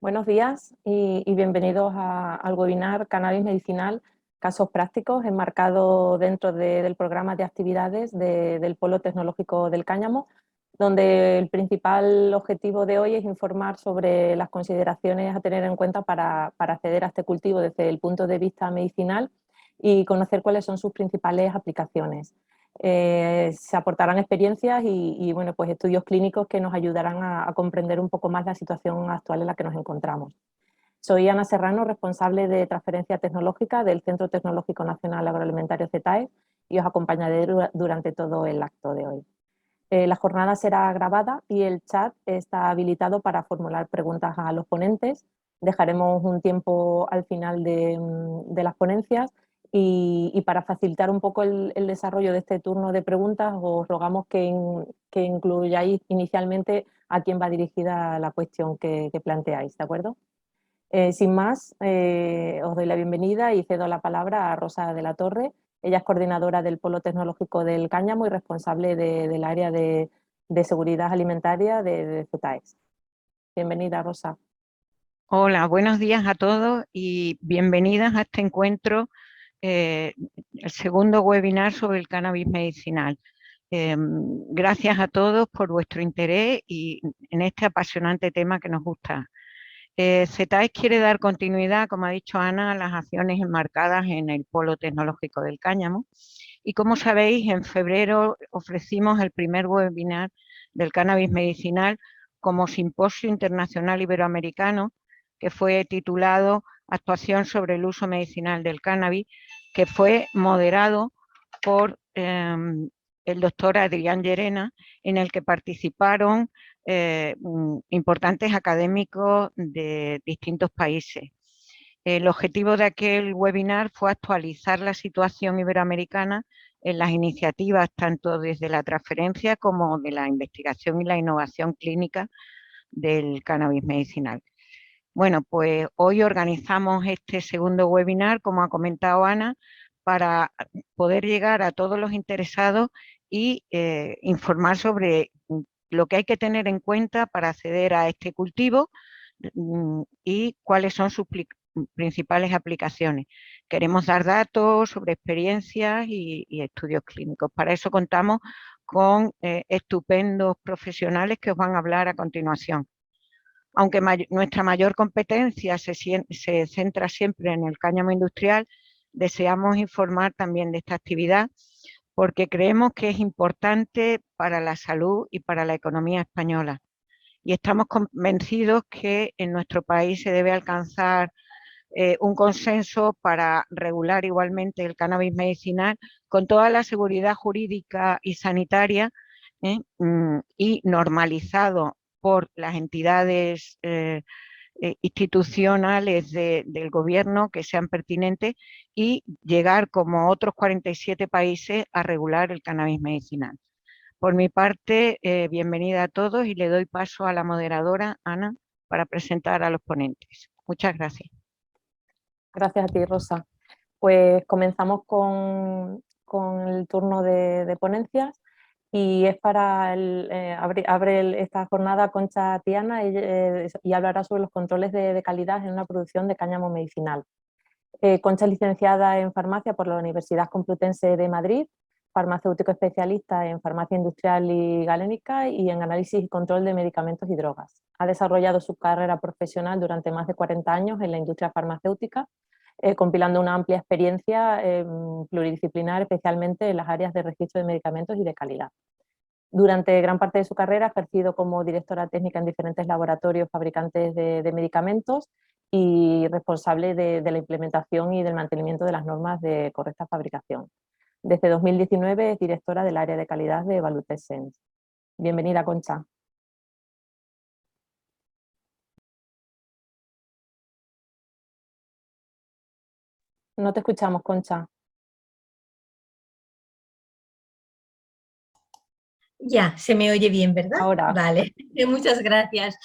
Buenos días y bienvenidos al webinar Cannabis Medicinal, casos prácticos, enmarcado dentro del programa de actividades del Polo Tecnológico del Cáñamo, donde el principal objetivo de hoy es informar sobre las consideraciones a tener en cuenta para acceder a este cultivo desde el punto de vista medicinal y conocer cuáles son sus principales aplicaciones. Se aportarán experiencias y bueno, pues estudios clínicos que nos ayudarán a comprender un poco más la situación actual en la que nos encontramos. Soy Ana Serrano, responsable de transferencia tecnológica del Centro Tecnológico Nacional Agroalimentario CETAE y os acompañaré durante todo el acto de hoy. La jornada será grabada y el chat está habilitado para formular preguntas a los ponentes. Dejaremos un tiempo al final de las ponencias y para facilitar un poco el desarrollo de este turno de preguntas os rogamos que incluyáis inicialmente a quién va dirigida la cuestión que planteáis, ¿de acuerdo? Sin más, os doy la bienvenida y cedo la palabra a Rosa de la Torre. Ella es coordinadora del Polo Tecnológico del Cáñamo y responsable del área de seguridad alimentaria de CETAEX. Bienvenida, Rosa. Hola, buenos días a todos y bienvenidas a este encuentro, el segundo webinar sobre el cannabis medicinal. Gracias a todos por vuestro interés y en este apasionante tema que nos gusta. CETAEX quiere dar continuidad, como ha dicho Ana, a las acciones enmarcadas en el Polo Tecnológico del Cáñamo. Y como sabéis, en febrero ofrecimos el primer webinar del cannabis medicinal como Simposio Internacional Iberoamericano, que fue titulado Actuación sobre el uso medicinal del cannabis, que fue moderado por el doctor Adrián Llerena, en el que participaron importantes académicos de distintos países. El objetivo de aquel webinar fue actualizar la situación iberoamericana en las iniciativas tanto desde la transferencia como de la investigación y la innovación clínica del cannabis medicinal. Bueno, pues hoy organizamos este segundo webinar, como ha comentado Ana, para poder llegar a todos los interesados y informar sobre lo que hay que tener en cuenta para acceder a este cultivo y cuáles son sus principales aplicaciones. Queremos dar datos sobre experiencias y estudios clínicos. Para eso contamos con estupendos profesionales que os van a hablar a continuación. Aunque nuestra mayor competencia se centra siempre en el cáñamo industrial, deseamos informar también de esta actividad porque creemos que es importante para la salud y para la economía española. Y estamos convencidos que en nuestro país se debe alcanzar un consenso para regular igualmente el cannabis medicinal con toda la seguridad jurídica y sanitaria y normalizado por las entidades institucionales del gobierno que sean pertinentes y llegar, como otros 47 países, a regular el cannabis medicinal. Por mi parte, bienvenida a todos y le doy paso a la moderadora, Ana, para presentar a los ponentes. Muchas gracias. Gracias a ti, Rosa. Pues comenzamos con el turno de ponencias y es para abre esta jornada Concha Tiana y hablará sobre los controles de calidad en una producción de cáñamo medicinal. Concha es licenciada en farmacia por la Universidad Complutense de Madrid, farmacéutico especialista en farmacia industrial y galénica y en análisis y control de medicamentos y drogas. Ha desarrollado su carrera profesional durante más de 40 años en la industria farmacéutica, compilando una amplia experiencia pluridisciplinar, especialmente en las áreas de registro de medicamentos y de calidad. Durante gran parte de su carrera ha ejercido como directora técnica en diferentes laboratorios fabricantes de medicamentos y responsable de la implementación y del mantenimiento de las normas de correcta fabricación. Desde 2019 es directora del área de calidad de Valutescens. Bienvenida, Concha. No te escuchamos, Concha. Ya, se me oye bien, ¿verdad? Ahora. Vale, muchas gracias.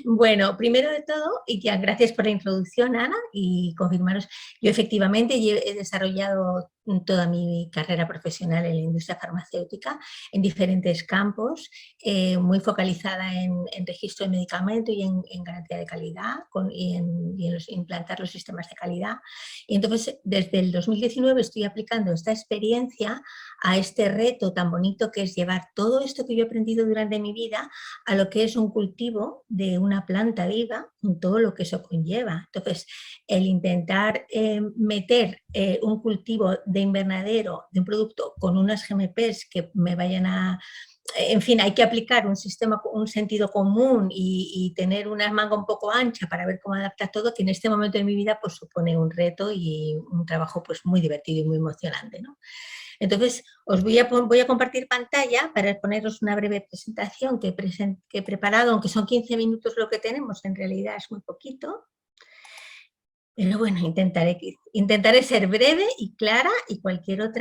Bueno, primero de todo, y ya gracias por la introducción, Ana, y confirmaros, yo efectivamente he desarrollado toda mi carrera profesional en la industria farmacéutica, en diferentes campos, muy focalizada en registro de medicamentos y en garantía de calidad y en implantar los sistemas de calidad. Y entonces, desde el 2019 estoy aplicando esta experiencia a este reto tan bonito que es llevar todo esto que yo he aprendido durante mi vida a lo que es un cultivo de una planta viva, con todo lo que eso conlleva. Entonces, el intentar meter un cultivo de invernadero de un producto con unas GMPs que me vayan a... En fin, hay que aplicar un sistema, un sentido común y tener una manga un poco ancha para ver cómo adaptar todo, que en este momento de mi vida pues supone un reto y un trabajo pues muy divertido y muy emocionante, ¿no? Entonces, os voy a compartir pantalla para poneros una breve presentación que he preparado, aunque son 15 minutos lo que tenemos, en realidad es muy poquito. Pero bueno, intentaré ser breve y clara y cualquier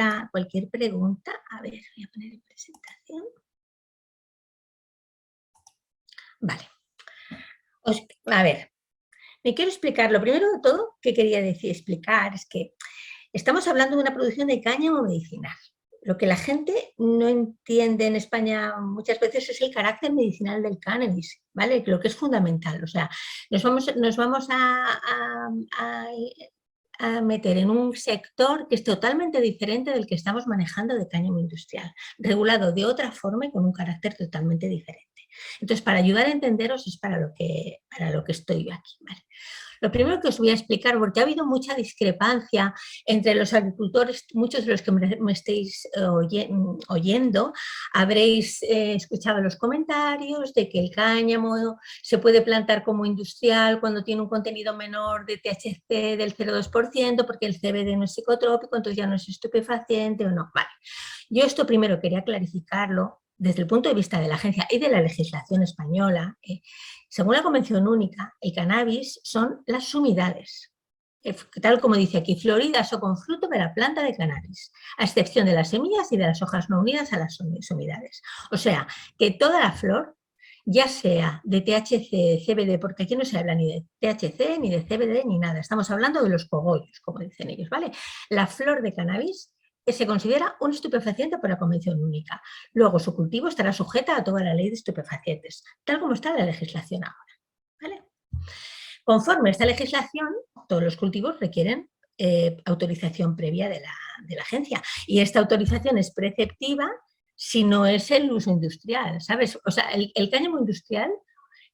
pregunta. A ver, voy a poner en presentación. Vale. A ver, me quiero explicar. Lo primero de todo que quería explicar es que estamos hablando de una producción de cáñamo medicinal. Lo que la gente no entiende en España muchas veces es el carácter medicinal del cannabis, ¿vale? Lo que es fundamental. O sea, nos vamos a meter en un sector que es totalmente diferente del que estamos manejando de cáñamo industrial, regulado de otra forma y con un carácter totalmente diferente. Entonces, para ayudar a entenderos es para lo que estoy yo aquí, ¿vale? Lo primero que os voy a explicar, porque ha habido mucha discrepancia entre los agricultores, muchos de los que me estáis oyendo, habréis escuchado los comentarios de que el cáñamo se puede plantar como industrial cuando tiene un contenido menor de THC del 0,2%, porque el CBD no es psicotrópico, entonces ya no es estupefaciente o no. Vale. Yo esto primero quería clarificarlo desde el punto de vista de la agencia y de la legislación española. Según la Convención Única, el cannabis son las sumidades, tal como dice aquí, floridas o con fruto de la planta de cannabis, a excepción de las semillas y de las hojas no unidas a las sumidades. O sea, que toda la flor, ya sea de THC, CBD, porque aquí no se habla ni de THC, ni de CBD, ni nada, estamos hablando de los cogollos, como dicen ellos, ¿vale? La flor de cannabis se considera un estupefaciente por la Convención Única. Luego, su cultivo estará sujeta a toda la ley de estupefacientes, tal como está la legislación ahora, ¿vale? Conforme a esta legislación, todos los cultivos requieren autorización previa de la agencia. Y esta autorización es preceptiva si no es el uso industrial, ¿sabes? O sea, el cáñamo industrial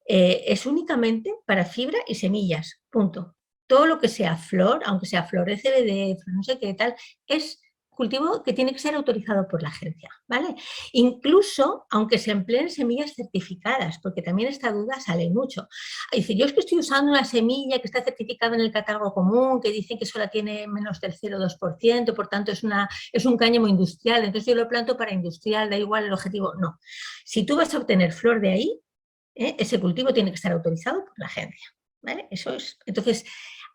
es únicamente para fibra y semillas, punto. Todo lo que sea flor, aunque sea flor de CBD, no sé qué tal, es cultivo que tiene que ser autorizado por la agencia, ¿vale? Incluso aunque se empleen semillas certificadas, porque también esta duda sale mucho. Dice, yo es que estoy usando una semilla que está certificada en el catálogo común, que dicen que solo tiene menos del 0,2%, por tanto es un cáñamo industrial, entonces yo lo planto para industrial, da igual el objetivo. No, si tú vas a obtener flor de ahí, ese cultivo tiene que estar autorizado por la agencia, ¿vale? Eso es. Entonces,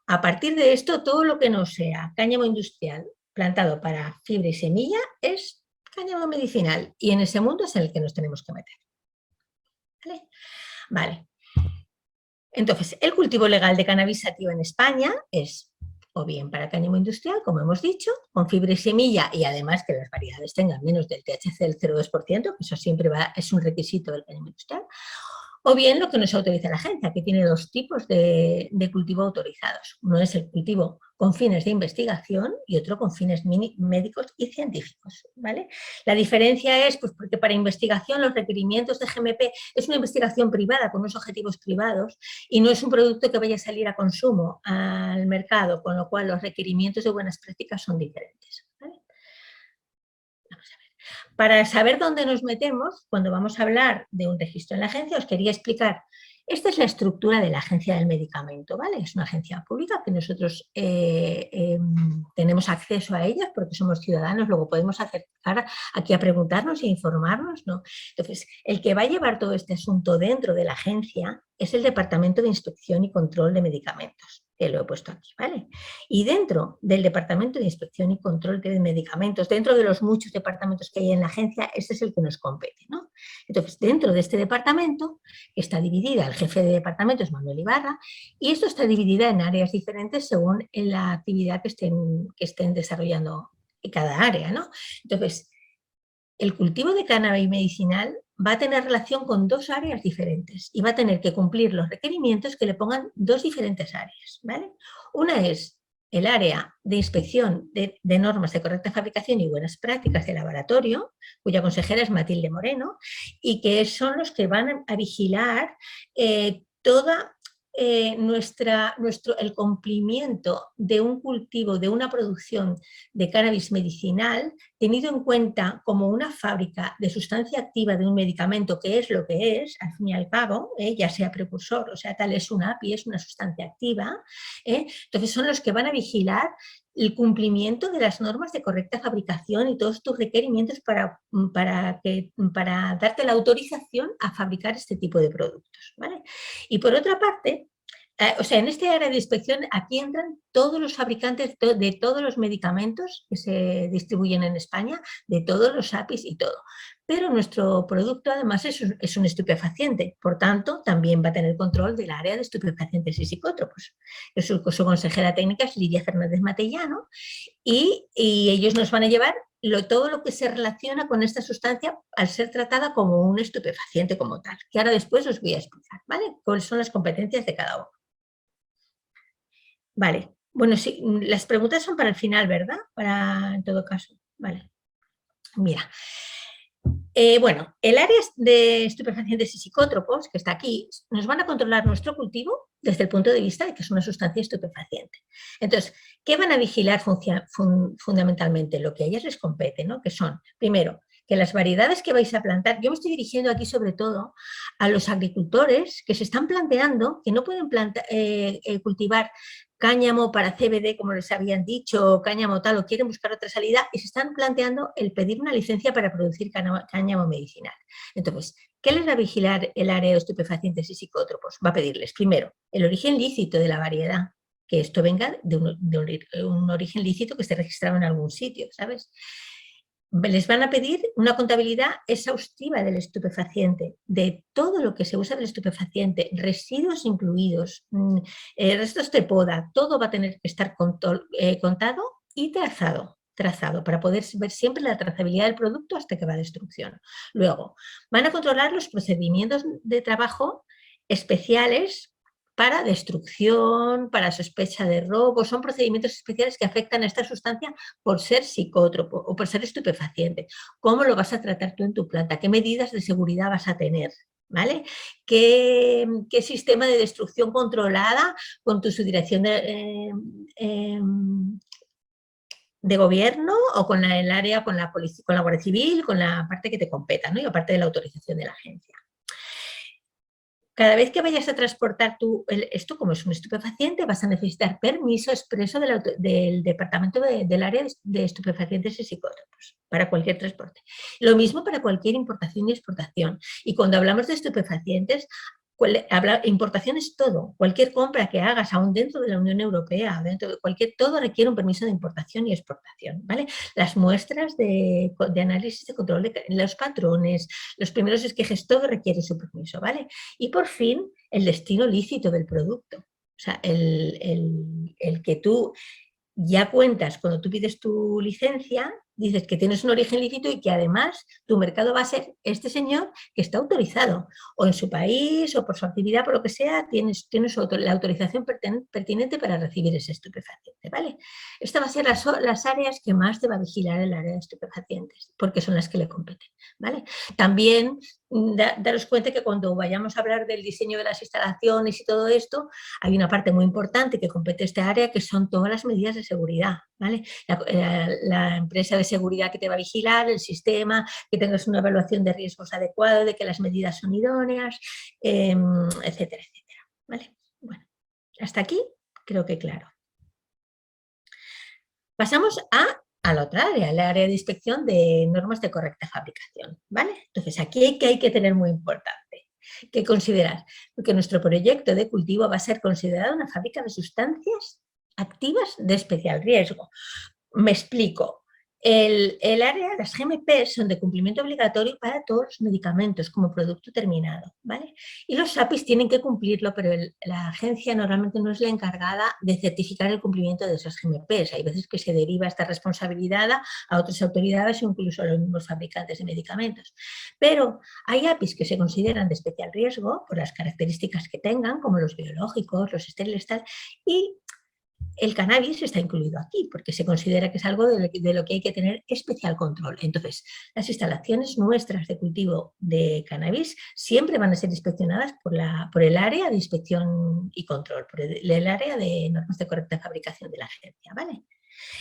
a partir de esto, todo lo que no sea cáñamo industrial plantado para fibra y semilla es cáñamo medicinal y en ese mundo es en el que nos tenemos que meter. ¿Vale? Vale. Entonces, el cultivo legal de cannabis sativa en España es o bien para cáñamo industrial, como hemos dicho, con fibra y semilla y además que las variedades tengan menos del THC del 0,2%, que eso siempre es un requisito del cáñamo industrial, o bien lo que nos autoriza la agencia, que tiene dos tipos de cultivo autorizados. Uno es el cultivo con fines de investigación y otro con fines médicos y científicos, ¿vale? La diferencia es pues, porque para investigación los requerimientos de GMP es una investigación privada con unos objetivos privados y no es un producto que vaya a salir a consumo al mercado, con lo cual los requerimientos de buenas prácticas son diferentes, ¿vale? Vamos a ver. Para saber dónde nos metemos, cuando vamos a hablar de un registro en la agencia, os quería explicar. Esta es la estructura de la Agencia del Medicamento, ¿vale? Es una agencia pública que nosotros tenemos acceso a ella porque somos ciudadanos, luego podemos acercar aquí a preguntarnos e informarnos, ¿no? Entonces, el que va a llevar todo este asunto dentro de la agencia es el Departamento de Inspección y Control de Medicamentos, que lo he puesto aquí, ¿vale? Y dentro del Departamento de Inspección y Control de Medicamentos, dentro de los muchos departamentos que hay en la agencia, este es el que nos compete, ¿no? Entonces, dentro de este departamento está dividida, el jefe de departamento es Manuel Ibarra, y esto está dividida en áreas diferentes según la actividad que estén desarrollando cada área, ¿no? Entonces, el cultivo de cannabis medicinal va a tener relación con 2 áreas diferentes y va a tener que cumplir los requerimientos que le pongan 2 diferentes áreas, ¿vale? Una es el área de inspección de normas de correcta fabricación y buenas prácticas de laboratorio, cuya consejera es Matilde Moreno, y que son los que van a vigilar toda el cumplimiento de un cultivo, de una producción de cannabis medicinal, tenido en cuenta como una fábrica de sustancia activa de un medicamento, que es lo que es, al fin y al cabo, ya sea precursor, o sea, tal es una API, es una sustancia activa, entonces son los que van a vigilar el cumplimiento de las normas de correcta fabricación y todos tus requerimientos para darte la autorización a fabricar este tipo de productos, ¿vale? Y por otra parte, o sea, en este área de inspección aquí entran todos los fabricantes de todos los medicamentos que se distribuyen en España, de todos los APIs y todo. Pero nuestro producto además es un estupefaciente, por tanto también va a tener control del área de estupefacientes y psicótropos. Su consejera técnica es Lidia Fernández Matellano y ellos nos van a llevar todo lo que se relaciona con esta sustancia al ser tratada como un estupefaciente como tal, que ahora después os voy a explicar, ¿vale? Cuáles son las competencias de cada uno. Vale, bueno, sí, las preguntas son para el final, ¿verdad? En todo caso, vale. Mira, bueno, el área de estupefacientes y psicótropos, que está aquí, nos van a controlar nuestro cultivo desde el punto de vista de que es una sustancia estupefaciente. Entonces, ¿qué van a vigilar fundamentalmente? Lo que a ellas les compete, ¿no? Que son, primero, que las variedades que vais a plantar, yo me estoy dirigiendo aquí sobre todo a los agricultores que se están planteando que no pueden cultivar cáñamo para CBD, como les habían dicho, cáñamo tal, o quieren buscar otra salida y se están planteando el pedir una licencia para producir cáñamo medicinal. Entonces, ¿qué les va a vigilar el área de estupefacientes y psicótropos? Va a pedirles, primero, el origen lícito de la variedad, que esto venga de un origen lícito que esté registrado en algún sitio, ¿sabes? Les van a pedir una contabilidad exhaustiva del estupefaciente, de todo lo que se usa del estupefaciente, residuos incluidos, restos de poda, todo va a tener que estar contado y trazado para poder ver siempre la trazabilidad del producto hasta que va a destrucción. Luego, van a controlar los procedimientos de trabajo especiales para destrucción, para sospecha de robo, son procedimientos especiales que afectan a esta sustancia por ser psicótropo o por ser estupefaciente. ¿Cómo lo vas a tratar tú en tu planta? ¿Qué medidas de seguridad vas a tener? ¿Vale? ¿Qué sistema de destrucción controlada con tu subdirección de gobierno o con el área, con la policía, con la Guardia Civil, con la parte que te competa, ¿no? Y aparte de la autorización de la agencia? Cada vez que vayas a transportar esto, como es un estupefaciente, vas a necesitar permiso expreso del departamento del área de estupefacientes y psicótropos para cualquier transporte. Lo mismo para cualquier importación y exportación. Y cuando hablamos de estupefacientes, importación es todo. Cualquier compra que hagas aún dentro de la Unión Europea, todo requiere un permiso de importación y exportación, ¿vale? Las muestras de análisis de control de los patrones, los primeros esquejes, todo requiere su permiso, ¿vale? Y por fin, el destino lícito del producto. O sea, el que tú ya cuentas, cuando tú pides tu licencia, dices que tienes un origen lícito y que además tu mercado va a ser este señor que está autorizado, o en su país, o por su actividad, por lo que sea, tienes la autorización pertinente para recibir ese estupefaciente, ¿vale? Estas van a ser las áreas que más te va a vigilar el área de estupefacientes, porque son las que le competen, ¿vale? También daros cuenta que cuando vayamos a hablar del diseño de las instalaciones y todo esto, hay una parte muy importante que compete esta área, que son todas las medidas de seguridad, ¿vale? La empresa de seguridad que te va a vigilar, el sistema, que tengas una evaluación de riesgos adecuada, de que las medidas son idóneas, etcétera, etcétera, ¿vale? Bueno, hasta aquí creo que claro. Pasamos a la otra área, el área de inspección de normas de correcta fabricación, ¿vale? Entonces, aquí hay que tener muy importante que considerar, porque nuestro proyecto de cultivo va a ser considerado una fábrica de sustancias activas de especial riesgo. Me explico. El área, las GMP son de cumplimiento obligatorio para todos los medicamentos como producto terminado, ¿vale? Y los APIs tienen que cumplirlo, pero la agencia normalmente no es la encargada de certificar el cumplimiento de esos GMPs. Hay veces que se deriva esta responsabilidad a otras autoridades o incluso a los mismos fabricantes de medicamentos. Pero hay APIs que se consideran de especial riesgo por las características que tengan, como los biológicos, los estériles, tal, y el cannabis está incluido aquí porque se considera que es algo de lo que hay que tener especial control. Entonces, las instalaciones nuestras de cultivo de cannabis siempre van a ser inspeccionadas por el área de inspección y control, por el área de normas de correcta fabricación de la agencia, ¿vale?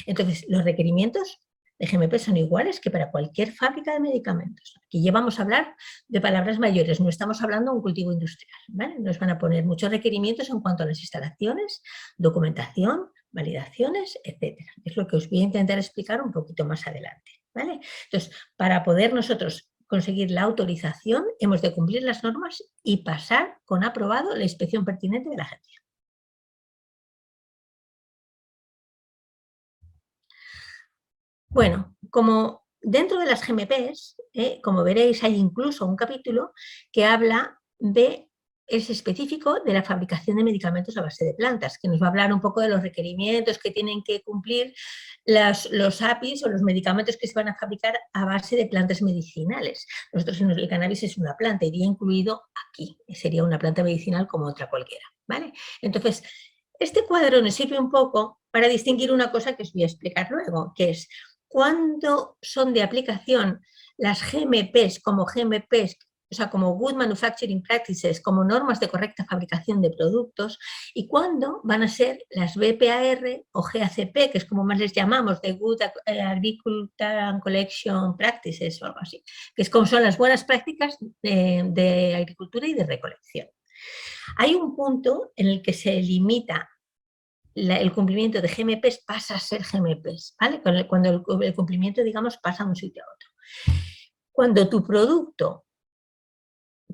Entonces, los requerimientos de GMP son iguales que para cualquier fábrica de medicamentos. Aquí ya vamos a hablar de palabras mayores, no estamos hablando de un cultivo industrial, ¿vale? Nos van a poner muchos requerimientos en cuanto a las instalaciones, documentación, validaciones, etcétera. Es lo que os voy a intentar explicar un poquito más adelante, ¿vale? Entonces, para poder nosotros conseguir la autorización, hemos de cumplir las normas y pasar con aprobado la inspección pertinente de la agencia. Bueno, como dentro de las GMPs, como veréis, hay incluso un capítulo que habla es específico de la fabricación de medicamentos a base de plantas, que nos va a hablar un poco de los requerimientos que tienen que cumplir los APIs o los medicamentos que se van a fabricar a base de plantas medicinales. Nosotros, el cannabis es una planta, iría incluido aquí, sería una planta medicinal como otra cualquiera, ¿vale? Entonces, este cuadro nos sirve un poco para distinguir una cosa que os voy a explicar luego, que es cuándo son de aplicación las GMPs como GMPs, o sea, como Good Manufacturing Practices, como normas de correcta fabricación de productos, y cuándo van a ser las BPAR o GACP, que es como más les llamamos, de Good Agriculture and Collection Practices o algo así, que es como son las buenas prácticas de agricultura y de recolección. Hay un punto en el que se limita el cumplimiento de GMPs pasa a ser GMPs, ¿vale? Cuando el cumplimiento, digamos, pasa de un sitio a otro. Cuando tu producto,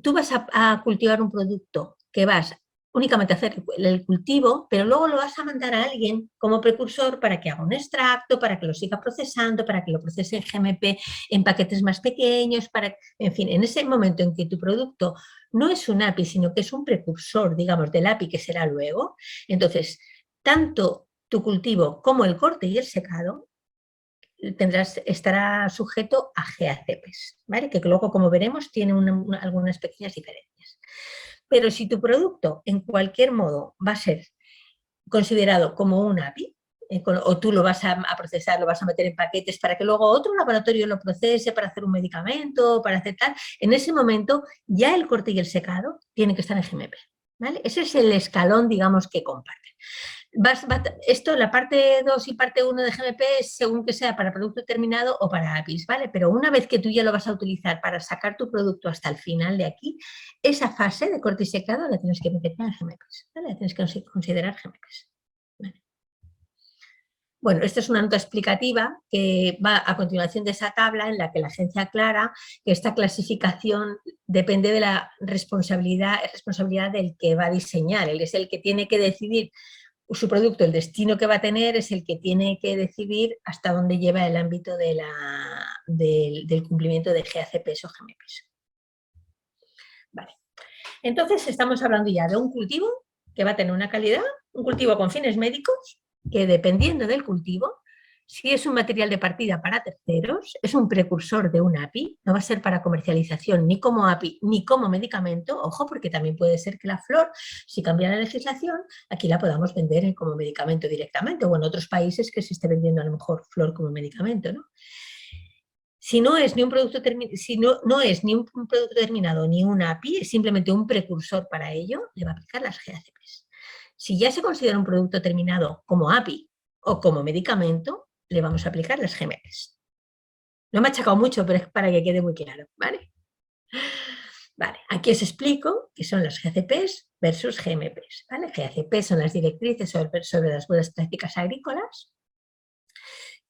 tú vas a cultivar un producto que vas únicamente a hacer el cultivo, pero luego lo vas a mandar a alguien como precursor para que haga un extracto, para que lo siga procesando, para que lo procese en GMP en paquetes más pequeños, en fin, en ese momento en que tu producto no es un API, sino que es un precursor, digamos, del API que será luego, entonces, tanto tu cultivo como el corte y el secado estará sujeto a GACPs, ¿vale? Que luego, como veremos, tiene algunas pequeñas diferencias. Pero si tu producto, en cualquier modo, va a ser considerado como un API, o tú lo vas a procesar, lo vas a meter en paquetes para que luego otro laboratorio lo procese para hacer un medicamento, para hacer tal, en ese momento ya el corte y el secado tienen que estar en GMP, ¿vale? Ese es el escalón, digamos, que comparten. Esto, la parte 2 y parte 1 de GMP es según que sea para producto terminado o para APIs, ¿vale? Pero una vez que tú ya lo vas a utilizar para sacar tu producto hasta el final de aquí, esa fase de corte y secado la tienes que meter en GMPs, ¿vale? La tienes que considerar GMPs, ¿vale? Bueno, esta es una nota explicativa que va a continuación de esa tabla en la que la agencia aclara que esta clasificación depende de la responsabilidad del que va a diseñar. Él es el que tiene que decidir su producto, el destino que va a tener es el que tiene que decidir hasta dónde lleva el ámbito del cumplimiento de GACPs o GMPs. Vale. Entonces estamos hablando ya de un cultivo que va a tener una calidad, un cultivo con fines médicos, que dependiendo del cultivo, si es un material de partida para terceros, es un precursor de un API, no va a ser para comercialización ni como API ni como medicamento, ojo, porque también puede ser que la flor, si cambia la legislación, aquí la podamos vender como medicamento directamente, o en otros países que se esté vendiendo a lo mejor flor como medicamento, ¿no? Si no es ni un producto terminado ni un API, es simplemente un precursor para ello, le va a aplicar las GACPs. Si ya se considera un producto terminado como API o como medicamento, le vamos a aplicar las GMPs. No me ha achacado mucho, pero es para que quede muy claro, ¿vale? Vale, aquí os explico qué son las GACPs versus GMPs, ¿vale? GACP son las directrices sobre las buenas prácticas agrícolas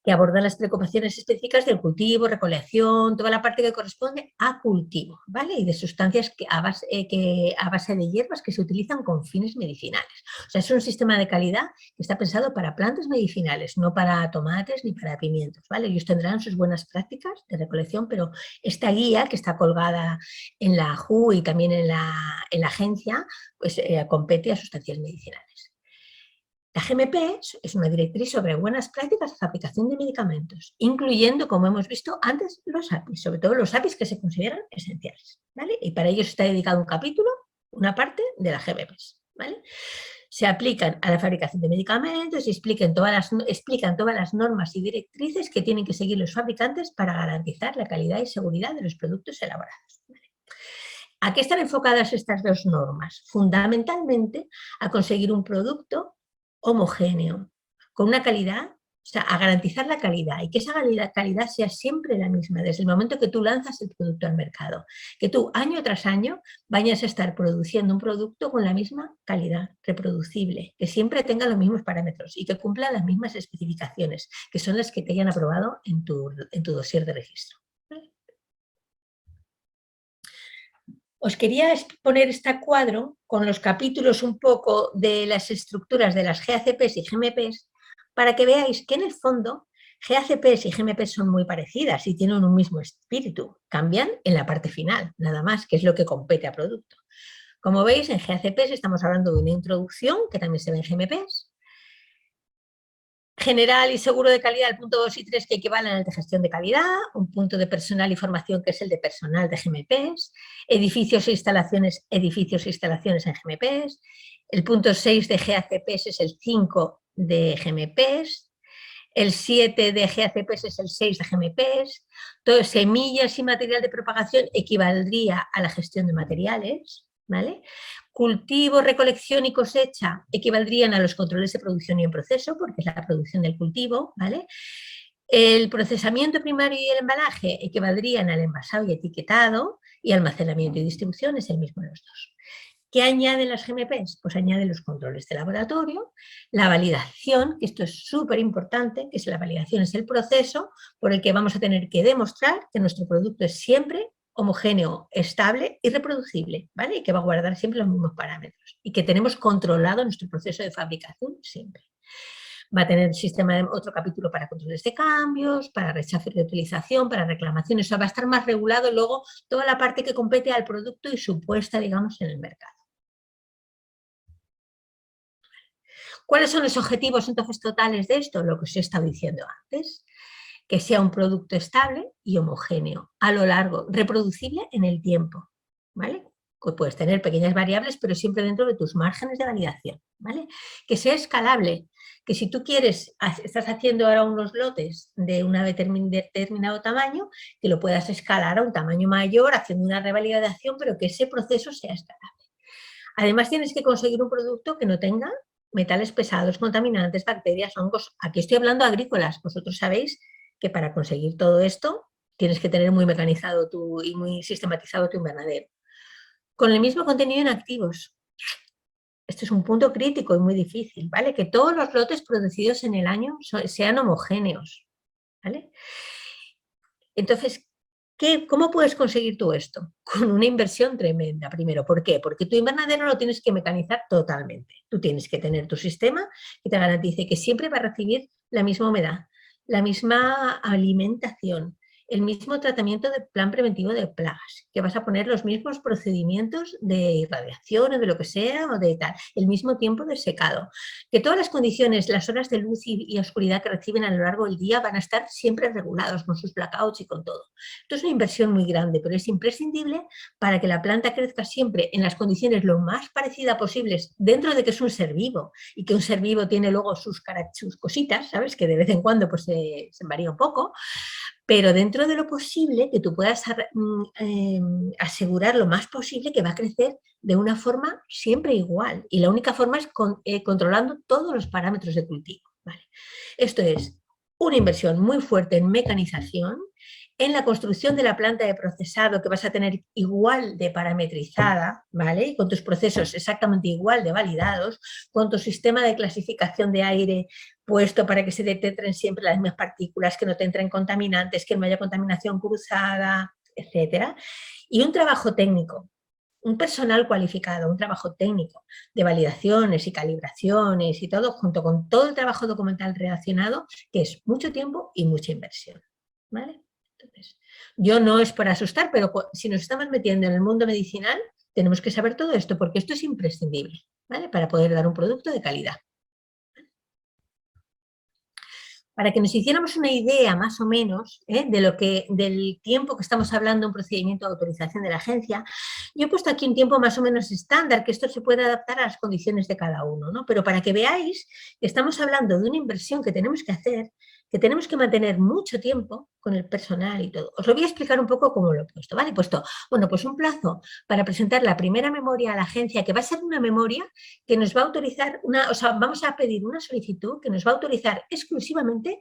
que abordan las preocupaciones específicas del cultivo, recolección, toda la parte que corresponde a cultivo, ¿vale? Y de sustancias a base de hierbas que se utilizan con fines medicinales. O sea, es un sistema de calidad que está pensado para plantas medicinales, no para tomates ni para pimientos, ¿vale? Ellos tendrán sus buenas prácticas de recolección, pero esta guía que está colgada en la AJU y también en la agencia, pues compete a sustancias medicinales. La GMP es una directriz sobre buenas prácticas de fabricación de medicamentos, incluyendo, como hemos visto antes, los APIs, sobre todo los APIs que se consideran esenciales, ¿vale? Y para ello está dedicado un capítulo, una parte de la GMP, ¿vale? Se aplican a la fabricación de medicamentos y explican todas las normas y directrices que tienen que seguir los fabricantes para garantizar la calidad y seguridad de los productos elaborados, ¿vale? ¿A qué están enfocadas estas dos normas? Fundamentalmente a conseguir un producto homogéneo, con una calidad, o sea, a garantizar la calidad y que esa calidad sea siempre la misma, desde el momento que tú lanzas el producto al mercado, que tú año tras año vayas a estar produciendo un producto con la misma calidad, reproducible, que siempre tenga los mismos parámetros y que cumpla las mismas especificaciones, que son las que te hayan aprobado en tu dossier de registro. Os quería poner este cuadro con los capítulos un poco de las estructuras de las GACPs y GMPs para que veáis que en el fondo GACPs y GMPs son muy parecidas y tienen un mismo espíritu. Cambian en la parte final, nada más, que es lo que compete a producto. Como veis, en GACPs estamos hablando de una introducción, que también se ve en GMPs. General y seguro de calidad, el punto 2 y 3 que equivalen al de gestión de calidad, un punto de personal y formación que es el de personal de GMPs, edificios e instalaciones en GMPs, el punto 6 de GACPs es el 5 de GMPs, el 7 de GACPs es el 6 de GMPs, todo semillas y material de propagación equivaldría a la gestión de materiales, ¿vale? Cultivo, recolección y cosecha equivaldrían a los controles de producción y en proceso, porque es la producción del cultivo, ¿vale? El procesamiento primario y el embalaje equivaldrían al envasado y etiquetado, y almacenamiento y distribución es el mismo en los dos. ¿Qué añaden las GMPs? Pues añaden los controles de laboratorio, la validación, que esto es súper importante, que la validación es el proceso por el que vamos a tener que demostrar que nuestro producto es siempre homogéneo, estable y reproducible, ¿vale? Y que va a guardar siempre los mismos parámetros y que tenemos controlado nuestro proceso de fabricación siempre. Va a tener otro capítulo para controles de cambios, para rechazo y reutilización, para reclamaciones, o sea, va a estar más regulado luego toda la parte que compete al producto y su puesta, digamos, en el mercado. ¿Cuáles son los objetivos entonces totales de esto? Lo que os he estado diciendo antes. Que sea un producto estable y homogéneo a lo largo, reproducible en el tiempo, ¿vale? Puedes tener pequeñas variables, pero siempre dentro de tus márgenes de validación, ¿vale? Que sea escalable, que si tú quieres, estás haciendo ahora unos lotes de un determinado tamaño, que lo puedas escalar a un tamaño mayor, haciendo una revalidación, pero que ese proceso sea escalable. Además, tienes que conseguir un producto que no tenga metales pesados, contaminantes, bacterias, hongos. Aquí estoy hablando agrícolas, vosotros sabéis que para conseguir todo esto tienes que tener muy mecanizado y muy sistematizado tu invernadero. Con el mismo contenido en activos. Este es un punto crítico y muy difícil, ¿vale? Que todos los lotes producidos en el año sean homogéneos, ¿vale? Entonces, ¿cómo puedes conseguir tú esto? Con una inversión tremenda, primero. ¿Por qué? Porque tu invernadero lo tienes que mecanizar totalmente. Tú tienes que tener tu sistema que te garantice que siempre va a recibir la misma humedad, la misma alimentación, el mismo tratamiento de plan preventivo de plagas, que vas a poner los mismos procedimientos de irradiación o de lo que sea o de tal, el mismo tiempo de secado, que todas las condiciones, las horas de luz y oscuridad que reciben a lo largo del día van a estar siempre regulados con sus blackouts y con todo. Esto es una inversión muy grande, pero es imprescindible para que la planta crezca siempre en las condiciones lo más parecidas posibles, dentro de que es un ser vivo y que un ser vivo tiene luego sus cositas, ¿sabes? Que de vez en cuando pues, se varía un poco, pero dentro de lo posible que tú puedas asegurar lo más posible que va a crecer de una forma siempre igual. Y la única forma es controlando todos los parámetros de cultivo, ¿vale? Esto es una inversión muy fuerte en mecanización, en la construcción de la planta de procesado que vas a tener igual de parametrizada, ¿vale? Y con tus procesos exactamente igual de validados, con tu sistema de clasificación de aire puesto para que se detecten siempre las mismas partículas, que no te entren contaminantes, que no haya contaminación cruzada, etcétera. Y un trabajo técnico, un personal cualificado, un trabajo técnico de validaciones y calibraciones y todo, junto con todo el trabajo documental relacionado, que es mucho tiempo y mucha inversión, ¿vale? Entonces, yo no es por asustar, pero si nos estamos metiendo en el mundo medicinal, tenemos que saber todo esto, porque esto es imprescindible, ¿vale? Para poder dar un producto de calidad. Para que nos hiciéramos una idea más o menos del tiempo que estamos hablando en un procedimiento de autorización de la agencia, yo he puesto aquí un tiempo más o menos estándar, que esto se puede adaptar a las condiciones de cada uno, ¿no? Pero para que veáis que estamos hablando de una inversión que tenemos que hacer, que tenemos que mantener mucho tiempo con el personal y todo. Os lo voy a explicar un poco cómo lo he puesto, ¿vale? He puesto, bueno, pues un plazo para presentar la primera memoria a la agencia, que va a ser una memoria que nos va a autorizar, vamos a pedir una solicitud que nos va a autorizar exclusivamente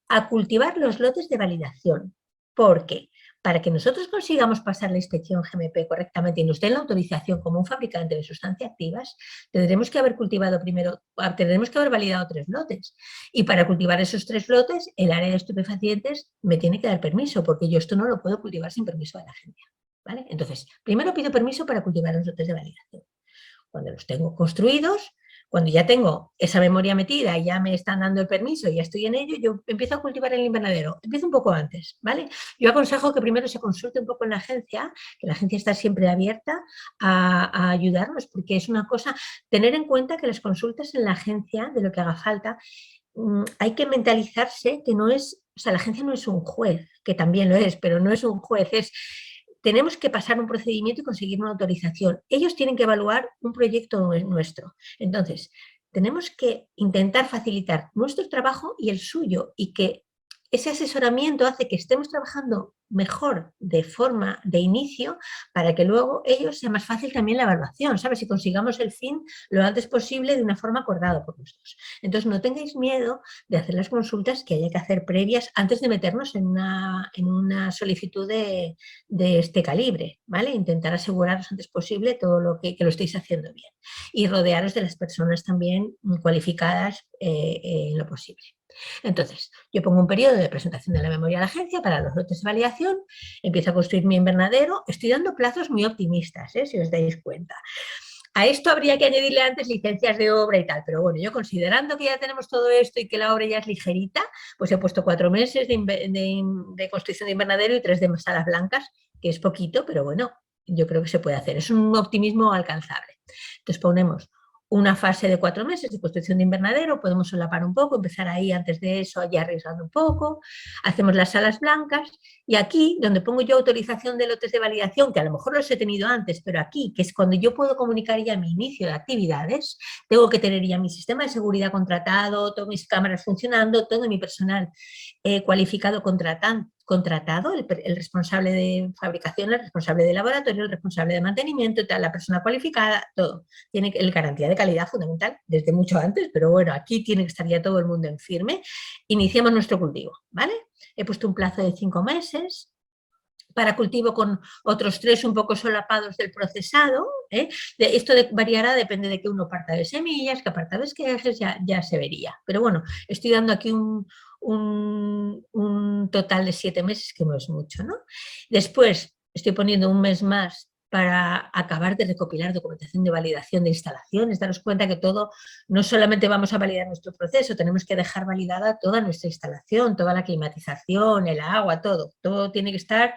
a cultivar los lotes de validación. ¿Por qué? Para que nosotros consigamos pasar la inspección GMP correctamente y nos den la autorización como un fabricante de sustancias activas, tendremos que haber cultivado primero, tendremos que haber validado 3 lotes. Y para cultivar esos 3 lotes, el área de estupefacientes me tiene que dar permiso, porque yo esto no lo puedo cultivar sin permiso de la agencia, ¿vale? Entonces, primero pido permiso para cultivar los lotes de validación. Cuando los tengo construidos, cuando ya tengo esa memoria metida y ya me están dando el permiso y ya estoy en ello, yo empiezo a cultivar el invernadero. Empiezo un poco antes, ¿vale? Yo aconsejo que primero se consulte un poco en la agencia, que la agencia está siempre abierta a ayudarnos, porque es una cosa, tener en cuenta que las consultas en la agencia, de lo que haga falta, hay que mentalizarse que no es, o sea, la agencia no es un juez, que también lo es, pero no es un juez, tenemos que pasar un procedimiento y conseguir una autorización. Ellos tienen que evaluar un proyecto nuestro. Entonces, tenemos que intentar facilitar nuestro trabajo y el suyo, y que ese asesoramiento hace que estemos trabajando mejor de forma de inicio, para que luego ellos sea más fácil también la evaluación, ¿sabes? Y consigamos el fin lo antes posible de una forma acordada por nosotros. Entonces, no tengáis miedo de hacer las consultas que haya que hacer previas antes de meternos en una solicitud de este calibre, ¿vale? Intentar aseguraros antes posible todo lo que lo estéis haciendo bien, y rodearos de las personas también cualificadas en lo posible. Entonces, yo pongo un periodo de presentación de la memoria a la agencia para los lotes de validación, empiezo a construir mi invernadero, estoy dando plazos muy optimistas, si os dais cuenta. A esto habría que añadirle antes licencias de obra y tal, pero bueno, yo considerando que ya tenemos todo esto y que la obra ya es ligerita, pues he puesto 4 meses de construcción de invernadero y 3 de salas blancas, que es poquito, pero bueno, yo creo que se puede hacer. Es un optimismo alcanzable. Entonces ponemos una fase de 4 meses de construcción de invernadero, podemos solapar un poco, empezar ahí antes de eso, ya arriesgando un poco, hacemos las salas blancas, y aquí, donde pongo yo autorización de lotes de validación, que a lo mejor los he tenido antes, pero aquí, que es cuando yo puedo comunicar ya mi inicio de actividades, tengo que tener ya mi sistema de seguridad contratado, todas mis cámaras funcionando, todo mi personal cualificado contratado, el responsable de fabricación, el responsable de laboratorio, el responsable de mantenimiento, la persona cualificada, todo. Tiene el garantía de calidad fundamental desde mucho antes, pero bueno, aquí tiene que estar ya todo el mundo en firme. Iniciamos nuestro cultivo, ¿vale? He puesto un plazo de 5 meses para cultivo con otros 3 un poco solapados del procesado. Esto variará, depende de que uno parta de semillas, que parta de esquejes, ya se vería. Pero bueno, estoy dando aquí un total de 7 meses, que no es mucho, ¿no? Después estoy poniendo un mes más para acabar de recopilar documentación de validación de instalaciones. Daros cuenta que todo, no solamente vamos a validar nuestro proceso, tenemos que dejar validada toda nuestra instalación, toda la climatización, el agua, todo tiene que estar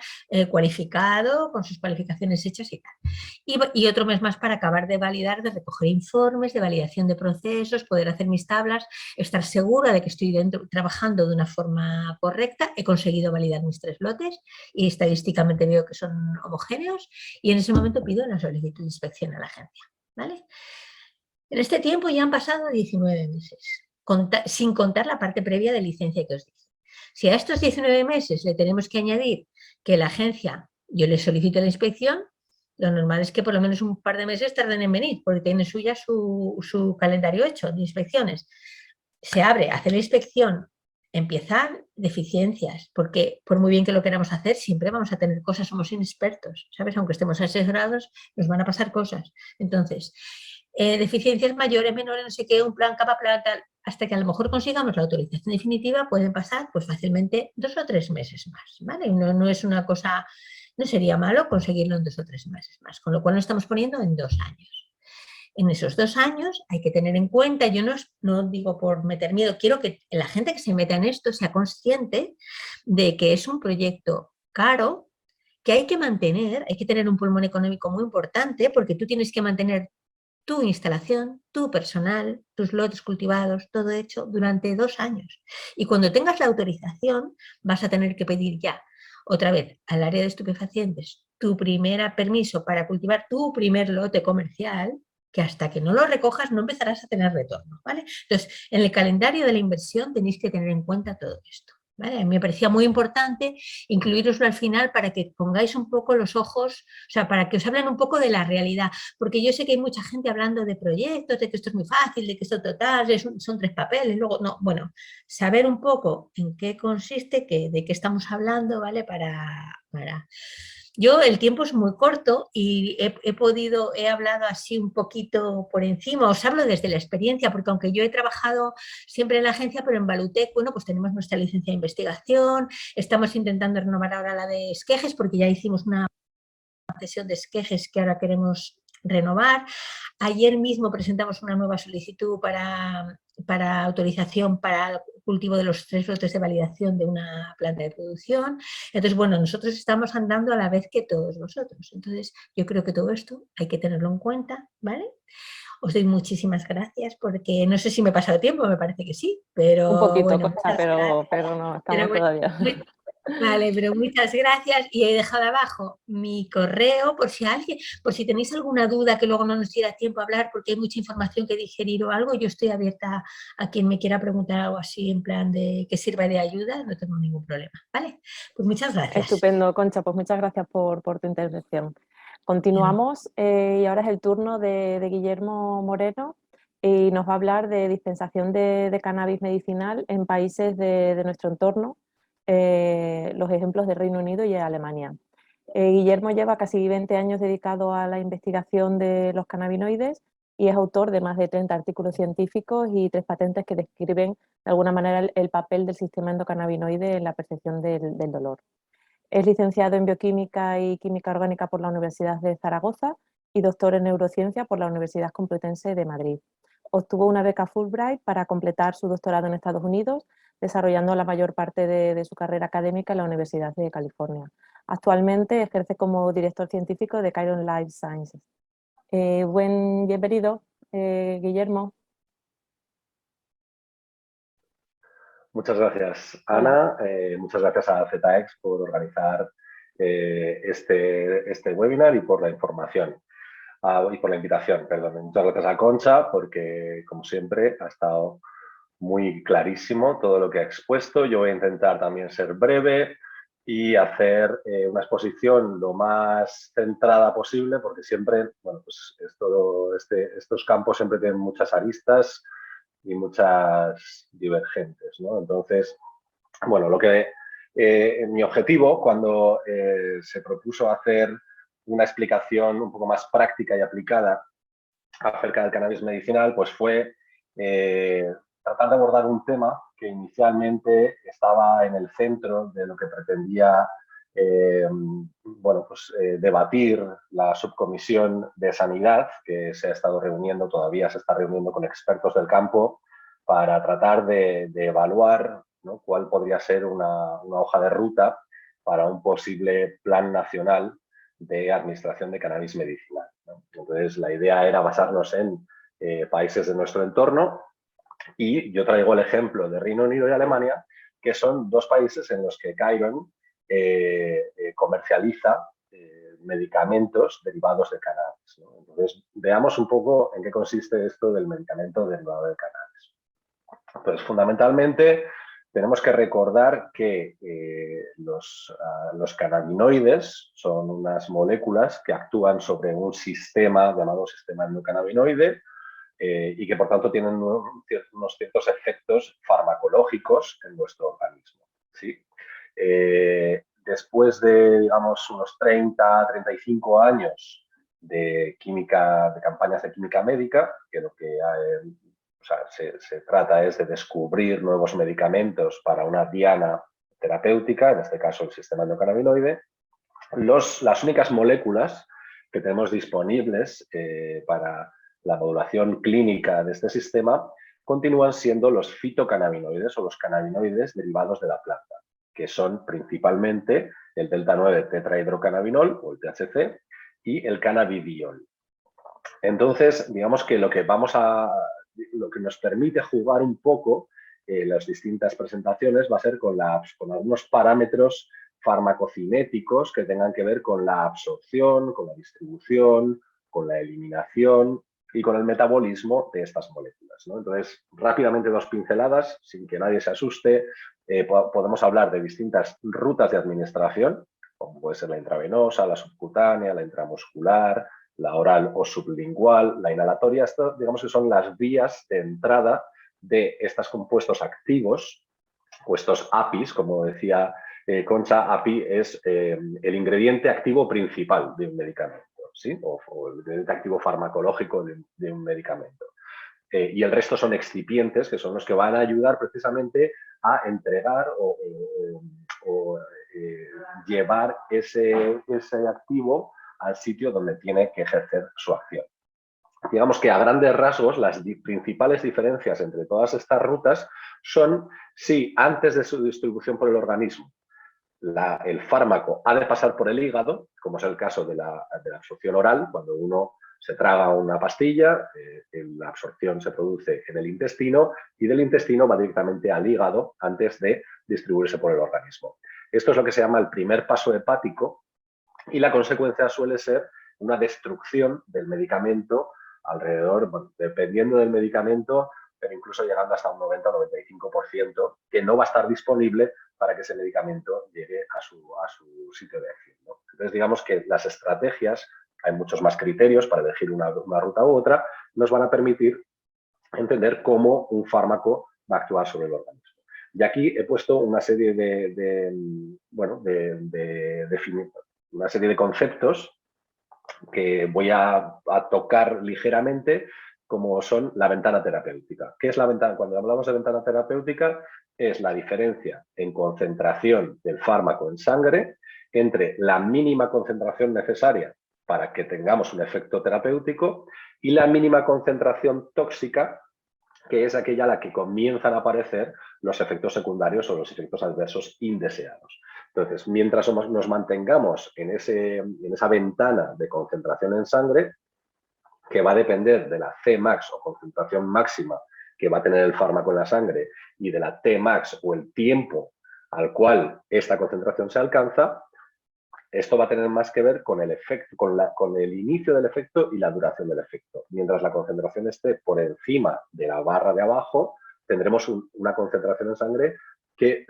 cualificado, con sus cualificaciones hechas y tal. Y otro mes más para acabar de validar, de recoger informes de validación de procesos, poder hacer mis tablas, estar segura de que estoy trabajando de una forma correcta, he conseguido validar mis 3 lotes y estadísticamente veo que son homogéneos, y en ese momento pido la solicitud de inspección a la agencia, ¿vale? En este tiempo ya han pasado 19 meses, sin contar la parte previa de licencia que os dije. Si a estos 19 meses le tenemos que añadir que la agencia, yo le solicito la inspección, lo normal es que por lo menos un par de meses tarden en venir, porque tiene suya su calendario hecho de inspecciones. Se abre, hace la inspección, empiezan deficiencias, porque por muy bien que lo queramos hacer, siempre vamos a tener cosas, somos inexpertos, ¿sabes? Aunque estemos asesorados, nos van a pasar cosas. Entonces, deficiencias mayores, menores, no sé qué, un plan, capa, plan, tal, hasta que a lo mejor consigamos la autorización definitiva, pueden pasar pues fácilmente 2 o 3 meses más, ¿vale? No es una cosa, no sería malo conseguirlo en 2 o 3 meses más, con lo cual nos estamos poniendo en 2 años. En esos 2 años hay que tener en cuenta, yo no digo por meter miedo, quiero que la gente que se meta en esto sea consciente de que es un proyecto caro, que hay que mantener, hay que tener un pulmón económico muy importante, porque tú tienes que mantener tu instalación, tu personal, tus lotes cultivados, todo hecho durante 2 años. Y cuando tengas la autorización, vas a tener que pedir ya, otra vez, al área de estupefacientes, tu primer permiso para cultivar tu primer lote comercial, que hasta que no lo recojas no empezarás a tener retorno, ¿vale? Entonces, en el calendario de la inversión tenéis que tener en cuenta todo esto, ¿vale? A mí me parecía muy importante incluiroslo al final para que pongáis un poco los ojos, o sea, para que os hablen un poco de la realidad, porque yo sé que hay mucha gente hablando de proyectos, de que esto es muy fácil, de que esto total, son 3 papeles, luego, no, bueno, saber un poco en qué consiste, de qué estamos hablando, ¿vale? Yo, el tiempo es muy corto y he hablado así un poquito por encima, os hablo desde la experiencia, porque aunque yo he trabajado siempre en la agencia, pero en Valutec, bueno, pues tenemos nuestra licencia de investigación, estamos intentando renovar ahora la de esquejes, porque ya hicimos una sesión de esquejes que ahora queremos renovar. Ayer mismo presentamos una nueva solicitud para autorización para el cultivo de los 3 lotes de validación de una planta de producción. Entonces, bueno, nosotros estamos andando a la vez que todos vosotros. Entonces, yo creo que todo esto hay que tenerlo en cuenta, ¿vale? Os doy muchísimas gracias porque no sé si me he pasado tiempo, me parece que sí, pero Un poquito, bueno, Concha, pero no, estamos bueno, todavía. vale, pero muchas gracias y he dejado abajo mi correo por si tenéis alguna duda que luego no nos diera tiempo a hablar porque hay mucha información que digerir o algo, yo estoy abierta a quien me quiera preguntar algo así en plan de que sirva de ayuda, no tengo ningún problema, ¿vale? Pues muchas gracias. Estupendo, Concha, pues muchas gracias por tu intervención. Continuamos y ahora es el turno de Guillermo Moreno y nos va a hablar de dispensación de cannabis medicinal en países de nuestro entorno, los ejemplos de Reino Unido y Alemania. Guillermo lleva casi 20 años dedicado a la investigación de los cannabinoides y es autor de más de 30 artículos científicos y 3 patentes que describen de alguna manera el papel del sistema endocannabinoide en la percepción del dolor. Es licenciado en Bioquímica y Química Orgánica por la Universidad de Zaragoza y doctor en Neurociencia por la Universidad Complutense de Madrid. Obtuvo una beca Fulbright para completar su doctorado en Estados Unidos, desarrollando la mayor parte de su carrera académica en la Universidad de California. Actualmente ejerce como director científico de Chiron Life Sciences. Bienvenido, Guillermo. Muchas gracias, Ana. Muchas gracias a ZX por organizar este webinar y por la información. Y por la invitación, perdón. Muchas gracias a Concha porque, como siempre, ha estado muy clarísimo todo lo que ha expuesto. Yo voy a intentar también ser breve y hacer una exposición lo más centrada posible porque siempre, bueno, pues estos campos siempre tienen muchas aristas y muchas divergentes, ¿no? Entonces, bueno, mi objetivo cuando se propuso hacer una explicación un poco más práctica y aplicada acerca del cannabis medicinal, pues fue tratar de abordar un tema que inicialmente estaba en el centro de lo que pretendía debatir la subcomisión de sanidad que se ha estado reuniendo, todavía se está reuniendo con expertos del campo para tratar de evaluar, ¿no?, cuál podría ser una hoja de ruta para un posible plan nacional de administración de cannabis medicinal, ¿no? Entonces, la idea era basarnos en países de nuestro entorno y yo traigo el ejemplo de Reino Unido y Alemania, que son 2 países en los que Chiron comercializa medicamentos derivados de cannabis, ¿no? Entonces, veamos un poco en qué consiste esto del medicamento derivado de cannabis. Entonces, fundamentalmente, tenemos que recordar que los cannabinoides son unas moléculas que actúan sobre un sistema llamado sistema endocannabinoide y que, por tanto, tienen unos ciertos efectos farmacológicos en nuestro organismo. ¿sí? Después de, digamos, unos 30, 35 años de química, de campañas de química médica, que lo que o sea, se trata es de descubrir nuevos medicamentos para una diana terapéutica, en este caso el sistema endocannabinoide, las únicas moléculas que tenemos disponibles para la modulación clínica de este sistema continúan siendo los fitocannabinoides o los cannabinoides derivados de la planta, que son principalmente el delta-9 tetrahidrocannabinol o el THC y el cannabidiol. Entonces, digamos que lo que nos permite jugar un poco las distintas presentaciones va a ser con algunos parámetros farmacocinéticos que tengan que ver con la absorción, con la distribución, con la eliminación y con el metabolismo de estas moléculas, ¿no? Entonces, rápidamente 2 pinceladas, sin que nadie se asuste. Podemos hablar de distintas rutas de administración, como puede ser la intravenosa, la subcutánea, la intramuscular, la oral o sublingual, la inhalatoria. Esto, digamos que son las vías de entrada de estos compuestos activos, o estos APIs, como decía Concha. API es el ingrediente activo principal de un medicamento, ¿sí? O el ingrediente activo farmacológico de un medicamento. Y el resto son excipientes, que son los que van a ayudar precisamente a entregar o llevar ese activo al sitio donde tiene que ejercer su acción. Digamos que a grandes rasgos las principales diferencias entre todas estas rutas son si antes de su distribución por el organismo el fármaco ha de pasar por el hígado, como es el caso de la absorción oral, cuando uno se traga una pastilla, la absorción se produce en el intestino y del intestino va directamente al hígado antes de distribuirse por el organismo. Esto es lo que se llama el primer paso hepático y la consecuencia suele ser una destrucción del medicamento alrededor, bueno, dependiendo del medicamento, pero incluso llegando hasta un 90 o 95%, que no va a estar disponible para que ese medicamento llegue a su sitio de acción, ¿no? Entonces, digamos que las estrategias, hay muchos más criterios para elegir una ruta u otra, nos van a permitir entender cómo un fármaco va a actuar sobre el organismo. Y aquí he puesto una serie una serie de conceptos que voy a tocar ligeramente, como son la ventana terapéutica. ¿Qué es la ventana? Cuando hablamos de ventana terapéutica, es la diferencia en concentración del fármaco en sangre entre la mínima concentración necesaria para que tengamos un efecto terapéutico y la mínima concentración tóxica, que es aquella a la que comienzan a aparecer los efectos secundarios o los efectos adversos indeseados. Entonces, mientras nos mantengamos en esa ventana de concentración en sangre, que va a depender de la Cmax o concentración máxima que va a tener el fármaco en la sangre y de la Tmax o el tiempo al cual esta concentración se alcanza, esto va a tener más que ver con el efecto, con el inicio del efecto y la duración del efecto. Mientras la concentración esté por encima de la barra de abajo, tendremos una concentración en sangre que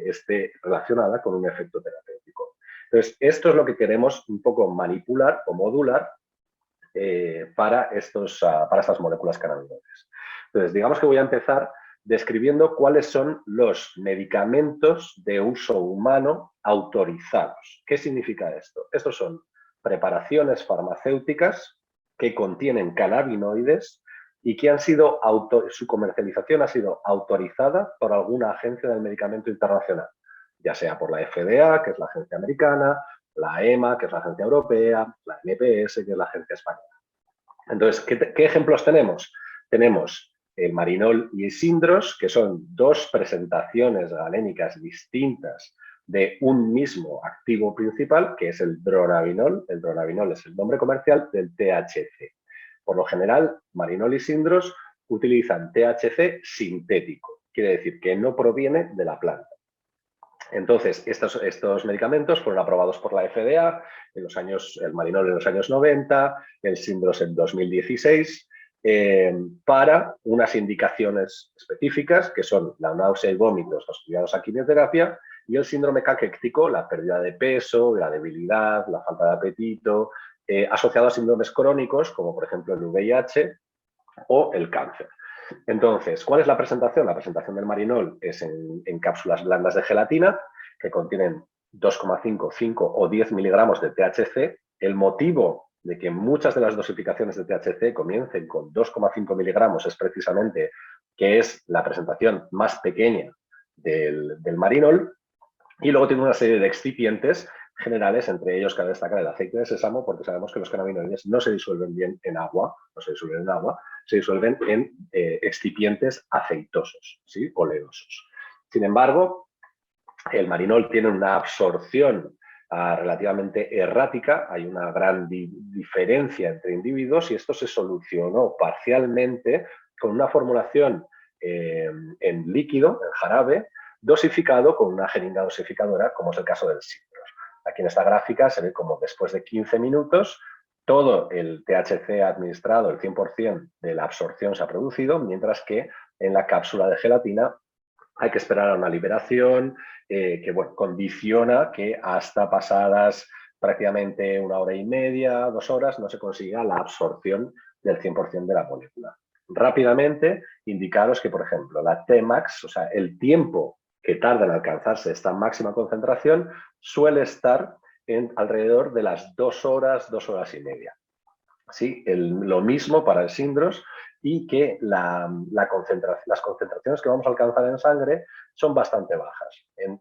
esté relacionada con un efecto terapéutico. Entonces, esto es lo que queremos un poco manipular o modular para estas moléculas cannabinoides. Entonces, digamos que voy a empezar describiendo cuáles son los medicamentos de uso humano autorizados. ¿Qué significa esto? Estos son preparaciones farmacéuticas que contienen cannabinoides y que su comercialización ha sido autorizada por alguna agencia del medicamento internacional, ya sea por la FDA, que es la agencia americana, la EMA, que es la agencia europea, la NPS, que es la agencia española. Entonces, ¿qué ejemplos tenemos? Tenemos el marinol y sindros, que son 2 presentaciones galénicas distintas de un mismo activo principal, que es el dronabinol. El dronabinol es el nombre comercial del THC. Por lo general, marinol y sindros utilizan THC sintético, quiere decir que no proviene de la planta. Entonces, estos medicamentos fueron aprobados por la FDA el marinol en los años 90, el sindros en 2016, para unas indicaciones específicas, que son la náusea y vómitos asociados a quimioterapia, y el síndrome caquéctico, la pérdida de peso, la debilidad, la falta de apetito, asociado a síndromes crónicos, como por ejemplo el VIH o el cáncer. Entonces, ¿cuál es la presentación? La presentación del marinol es en cápsulas blandas de gelatina que contienen 2,5, 5 o 10 miligramos de THC. El motivo de que muchas de las dosificaciones de THC comiencen con 2,5 miligramos es precisamente que es la presentación más pequeña del marinol, y luego tiene una serie de excipientes generales, entre ellos cabe destacar el aceite de sésamo, porque sabemos que los cannabinoides no se disuelven bien en agua, se disuelven en excipientes aceitosos, ¿sí? Oleosos. Sin embargo, el marinol tiene una absorción relativamente errática, hay una gran diferencia entre individuos y esto se solucionó parcialmente con una formulación en líquido, en jarabe, dosificado con una jeringa dosificadora, como es el caso del Sindros. Aquí en esta gráfica se ve como después de 15 minutos todo el THC administrado, el 100% de la absorción se ha producido, mientras que en la cápsula de gelatina hay que esperar a una liberación que bueno, condiciona que hasta pasadas prácticamente 1 hora y media, 2 horas, no se consiga la absorción del 100% de la molécula. Rápidamente, indicaros que, por ejemplo, la Tmax, o sea, el tiempo que tarda en alcanzarse esta máxima concentración, suele estar en alrededor de las 2 horas, 2 horas y media. ¿Sí? Lo mismo para el Sindros, y que las concentraciones que vamos a alcanzar en sangre son bastante bajas, en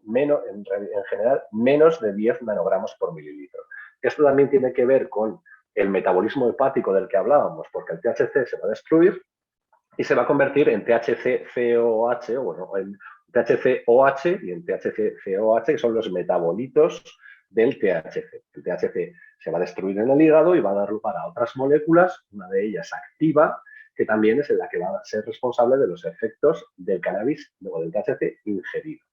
general menos de 10 nanogramos por mililitro. Esto también tiene que ver con el metabolismo hepático del que hablábamos, porque el THC se va a destruir y se va a convertir en THC-COH, bueno, en THC-OH y en THC-COH, que son los metabolitos del THC. El THC se va a destruir en el hígado y va a dar lugar a otras moléculas, una de ellas activa, que también es la que va a ser responsable de los efectos del cannabis o del THC ingerido.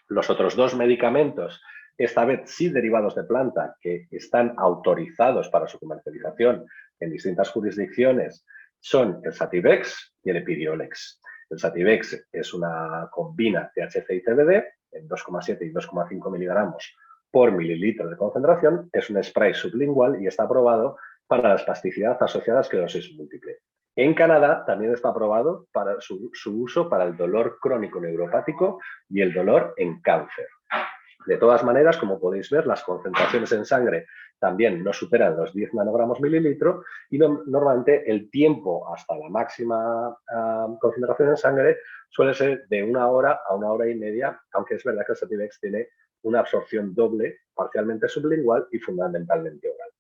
Los otros 2 medicamentos, esta vez sí derivados de planta, que están autorizados para su comercialización en distintas jurisdicciones, son el Sativex y el Epidiolex. El Sativex es una combina THC y CBD en 2,7 y 2,5 miligramos por mililitro de concentración. Es un spray sublingual y está aprobado para la espasticidad asociada a esclerosis múltiple. En Canadá también está aprobado para su uso para el dolor crónico neuropático y el dolor en cáncer. De todas maneras, como podéis ver, las concentraciones en sangre también no superan los 10 nanogramos mililitro y normalmente el tiempo hasta la máxima concentración en sangre suele ser de 1 hora a 1 hora y media, aunque es verdad que el Sativex tiene una absorción doble, parcialmente sublingual y fundamentalmente oral.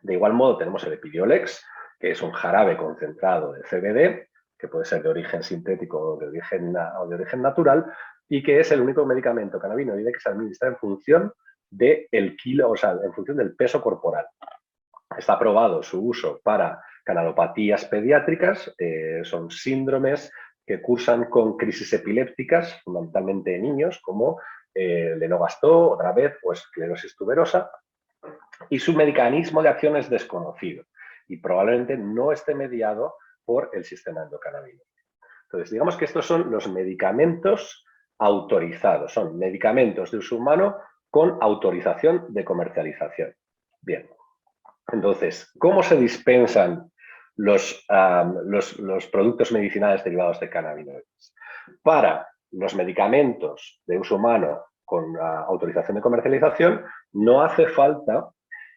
De igual modo tenemos el Epidiolex, que es un jarabe concentrado de CBD, que puede ser de origen sintético o de origen natural, y que es el único medicamento cannabinoide que se administra en función del kilo, o sea, en función del peso corporal. Está aprobado su uso para canalopatías pediátricas, son síndromes que cursan con crisis epilépticas, fundamentalmente en niños, como Lennox-Gastaut, otra vez, o esclerosis tuberosa, y su mecanismo de acción es desconocido y probablemente no esté mediado por el sistema endocannabinoide. Entonces, digamos que estos son los medicamentos autorizados, son medicamentos de uso humano con autorización de comercialización. Bien, entonces, ¿cómo se dispensan los productos medicinales derivados de cannabinoides? Para los medicamentos de uso humano con autorización de comercialización, no hace falta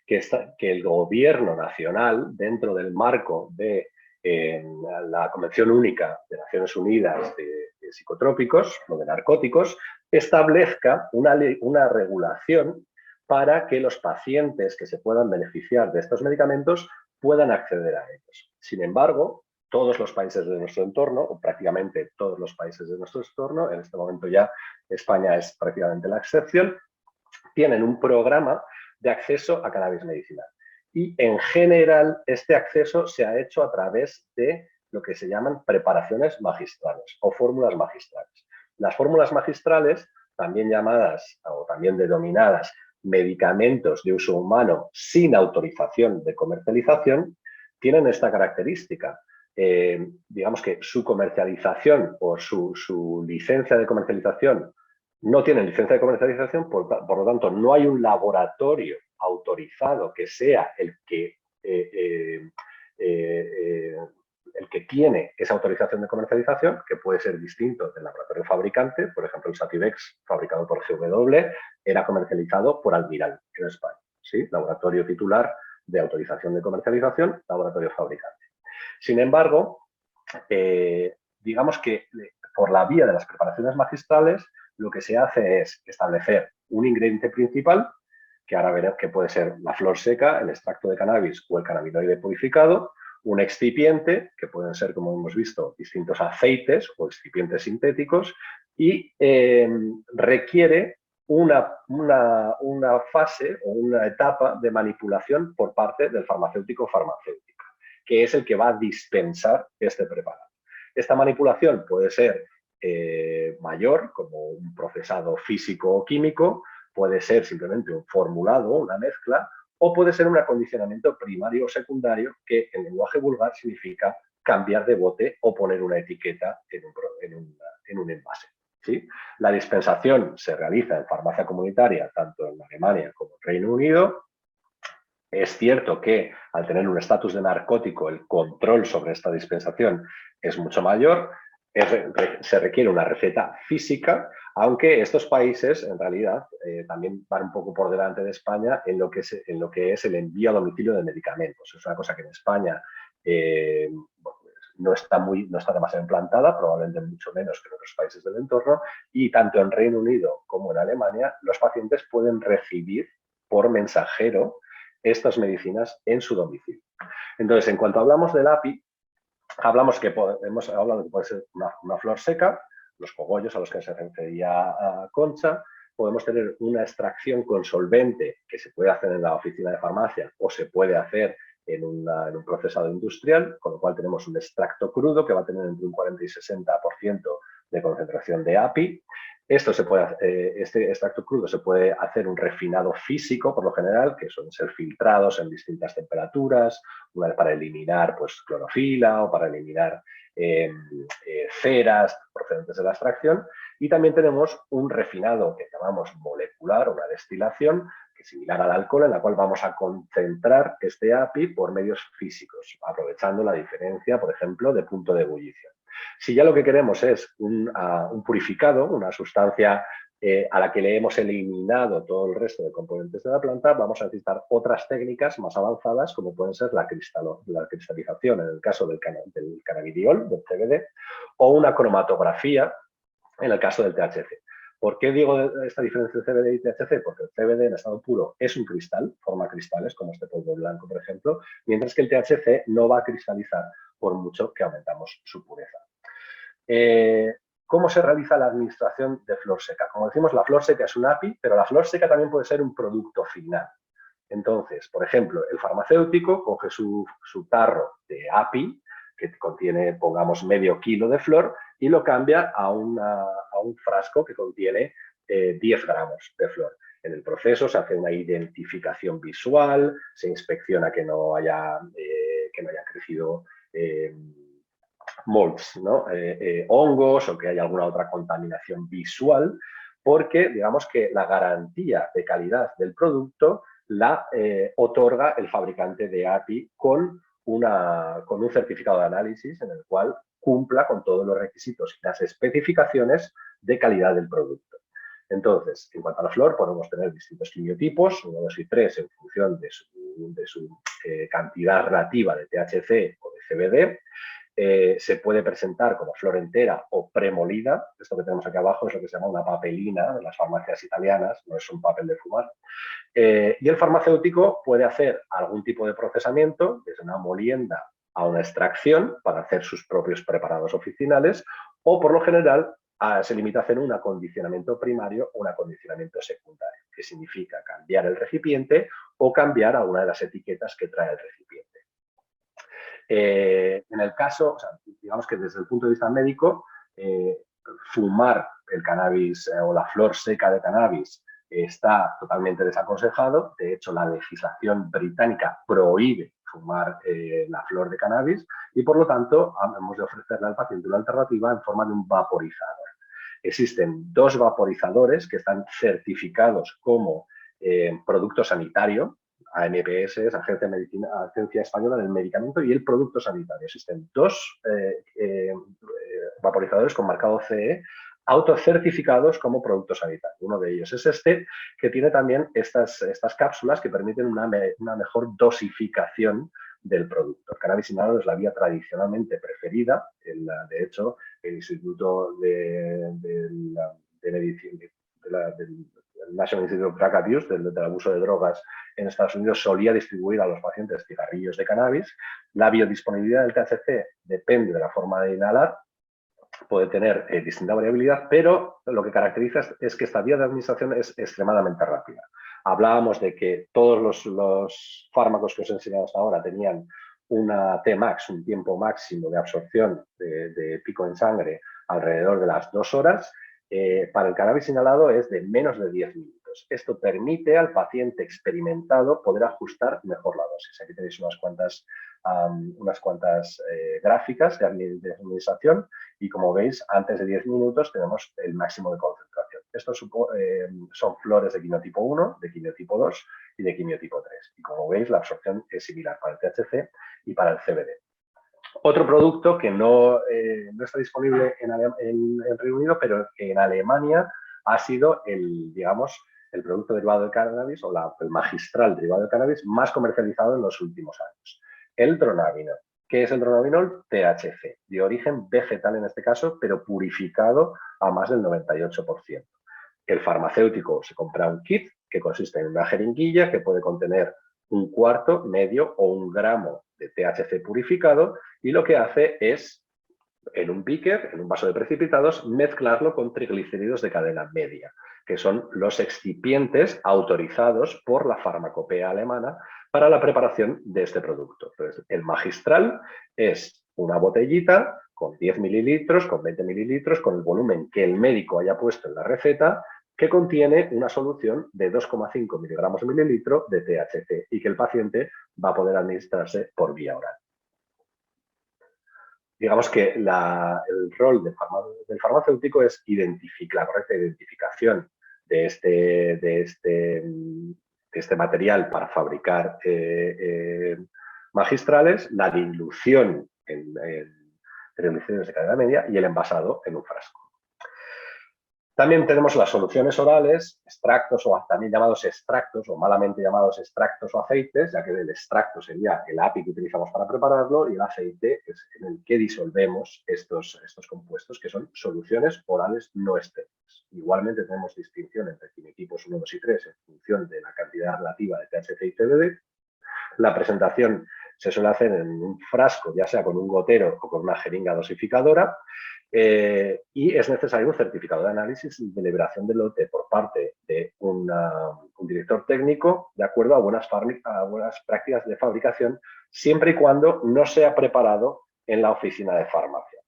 que el gobierno nacional, dentro del marco de la Convención Única de Naciones Unidas de Psicotrópicos o de narcóticos, establezca una regulación para que los pacientes que se puedan beneficiar de estos medicamentos puedan acceder a ellos. Sin embargo, todos los países de nuestro entorno, o prácticamente todos los países de nuestro entorno, en este momento ya España es prácticamente la excepción, tienen un programa de acceso a cannabis medicinal. Y en general este acceso se ha hecho a través de lo que se llaman preparaciones magistrales o fórmulas magistrales. Las fórmulas magistrales, también llamadas o también denominadas medicamentos de uso humano sin autorización de comercialización, tienen esta característica. Digamos que su comercialización o su licencia de comercialización no tienen licencia de comercialización, por lo tanto no hay un laboratorio autorizado que sea el que que tiene esa autorización de comercialización, que puede ser distinto del laboratorio fabricante. Por ejemplo, el Sativex, fabricado por GW, era comercializado por Almirall en España, ¿sí? Laboratorio titular de autorización de comercialización, laboratorio fabricante. Sin embargo, digamos que por la vía de las preparaciones magistrales, lo que se hace es establecer un ingrediente principal, que ahora veremos que puede ser la flor seca, el extracto de cannabis o el cannabinoide purificado, un excipiente, que pueden ser, como hemos visto, distintos aceites o excipientes sintéticos, y requiere una fase o una etapa de manipulación por parte del farmacéutico o farmacéutica, que es el que va a dispensar este preparado. Esta manipulación puede ser mayor, como un procesado físico o químico, puede ser simplemente un formulado, una mezcla, o puede ser un acondicionamiento primario o secundario, que en lenguaje vulgar significa cambiar de bote o poner una etiqueta en un envase, ¿sí? La dispensación se realiza en farmacia comunitaria, tanto en Alemania como en Reino Unido. Es cierto que al tener un estatus de narcótico, el control sobre esta dispensación es mucho mayor. Se requiere una receta física, aunque estos países en realidad también van un poco por delante de España en lo que es el envío a domicilio de medicamentos. Es una cosa que en España no está demasiado implantada, probablemente mucho menos que en otros países del entorno, y tanto en Reino Unido como en Alemania los pacientes pueden recibir por mensajero estas medicinas en su domicilio. Entonces, en cuanto hablamos del API, hemos hablado de que puede ser una flor seca, los cogollos a los que se refería a Concha. Podemos tener una extracción con solvente que se puede hacer en la oficina de farmacia o se puede hacer en un procesado industrial, con lo cual tenemos un extracto crudo que va a tener entre un 40 y 60% de concentración de API. Este extracto crudo se puede hacer un refinado físico, por lo general, que suelen ser filtrados en distintas temperaturas, una vez para eliminar pues, clorofila o para eliminar ceras procedentes de la extracción. Y también tenemos un refinado que llamamos molecular, una destilación, que es similar al alcohol, en la cual vamos a concentrar este API por medios físicos, aprovechando la diferencia, por ejemplo, de punto de ebullición. Si ya lo que queremos es un purificado, una sustancia a la que le hemos eliminado todo el resto de componentes de la planta, vamos a necesitar otras técnicas más avanzadas, como pueden ser la cristalización, en el caso del cannabidiol, del CBD, o una cromatografía, en el caso del THC. ¿Por qué digo esta diferencia entre CBD y THC? Porque el CBD en estado puro es un cristal, forma cristales, como este polvo blanco, por ejemplo, mientras que el THC no va a cristalizar por mucho que aumentamos su pureza. ¿Cómo se realiza la administración de flor seca? Como decimos, la flor seca es un API, pero la flor seca también puede ser un producto final. Entonces, por ejemplo, el farmacéutico coge su tarro de API, que contiene, pongamos, medio kilo de flor, y lo cambia a un frasco que contiene 10 gramos de flor. En el proceso se hace una identificación visual, se inspecciona que no haya crecido molds, ¿no? Hongos o que haya alguna otra contaminación visual, porque digamos que la garantía de calidad del producto la otorga el fabricante de API con un certificado de análisis en el cual cumpla con todos los requisitos y las especificaciones de calidad del producto. Entonces, en cuanto a la flor, podemos tener distintos quimiotipos, 1, 2 y 3, en función de su cantidad relativa de THC o de CBD. Se puede presentar como flor entera o premolida. Esto que tenemos aquí abajo es lo que se llama una papelina de las farmacias italianas, no es un papel de fumar. Y el farmacéutico puede hacer algún tipo de procesamiento, desde una molienda a una extracción, para hacer sus propios preparados oficinales, o por lo general se limita a hacer un acondicionamiento primario o un acondicionamiento secundario, que significa cambiar el recipiente o cambiar alguna de las etiquetas que trae el recipiente. En el caso, o sea, digamos que desde el punto de vista médico, fumar el cannabis o la flor seca de cannabis está totalmente desaconsejado. De hecho, la legislación británica prohíbe fumar la flor de cannabis y, por lo tanto, hemos de ofrecerle al paciente una alternativa en forma de un vaporizador. Existen 2 vaporizadores que están certificados como producto sanitario, ANPS, es Agencia Española del Medicamento y el Producto Sanitario. Existen dos vaporizadores con marcado CE autocertificados como producto sanitario. Uno de ellos es este, que tiene también estas cápsulas que permiten una mejor dosificación del producto. El cannabis inhalado es la vía tradicionalmente preferida. De hecho, el Instituto del National Institute of Drug Abuse, del abuso de drogas en Estados Unidos, solía distribuir a los pacientes cigarrillos de cannabis. La biodisponibilidad del THC depende de la forma de inhalar, puede tener distinta variabilidad, pero lo que caracteriza es que esta vía de administración es extremadamente rápida. Hablábamos de que todos los fármacos que os he enseñado hasta ahora tenían una Tmax, un tiempo máximo de absorción de pico en sangre alrededor de las 2 horas. Para el cannabis inhalado es de menos de 10 minutos. Esto permite al paciente experimentado poder ajustar mejor la dosis. Aquí tenéis unas cuantas gráficas de administración y, como veis, antes de 10 minutos tenemos el máximo de concentración. Estos son flores de quimiotipo 1, de quimiotipo 2 y de quimiotipo 3. Y, como veis, la absorción es similar para el THC y para el CBD. Otro producto que no está disponible en Reino Unido, pero que en Alemania ha sido el producto derivado del cannabis o el magistral derivado del cannabis más comercializado en los últimos años. El dronabinol. ¿Qué es el dronabinol? THC, de origen vegetal en este caso, pero purificado a más del 98%. El farmacéutico se compra un kit que consiste en una jeringuilla que puede contener 1/4, medio o 1 gramo de THC purificado, y lo que hace es, en un beaker, en un vaso de precipitados, mezclarlo con triglicéridos de cadena media, que son los excipientes autorizados por la farmacopea alemana para la preparación de este producto. Entonces, el magistral es una botellita con 10 mililitros, con 20 mililitros, con el volumen que el médico haya puesto en la receta, que contiene una solución de 2,5 miligramos de mililitro de THC y que el paciente va a poder administrarse por vía oral. Digamos que el rol del farmacéutico es la correcta identificación de este material para fabricar magistrales, la dilución en triglicéridos de cadena media y el envasado en un frasco. También tenemos las soluciones orales, extractos o también llamados extractos o malamente llamados extractos o aceites, ya que el extracto sería el API que utilizamos para prepararlo y el aceite es en el que disolvemos estos compuestos, que son soluciones orales no estériles. Igualmente tenemos distinción entre quimiotipos 1, 2 y 3 en función de la cantidad relativa de THC y CBD. La presentación se suele hacer en un frasco, ya sea con un gotero o con una jeringa dosificadora. Y es necesario un certificado de análisis y de liberación de lote por parte de un director técnico de acuerdo a buenas prácticas de fabricación, siempre y cuando no sea preparado en la oficina de farmacia.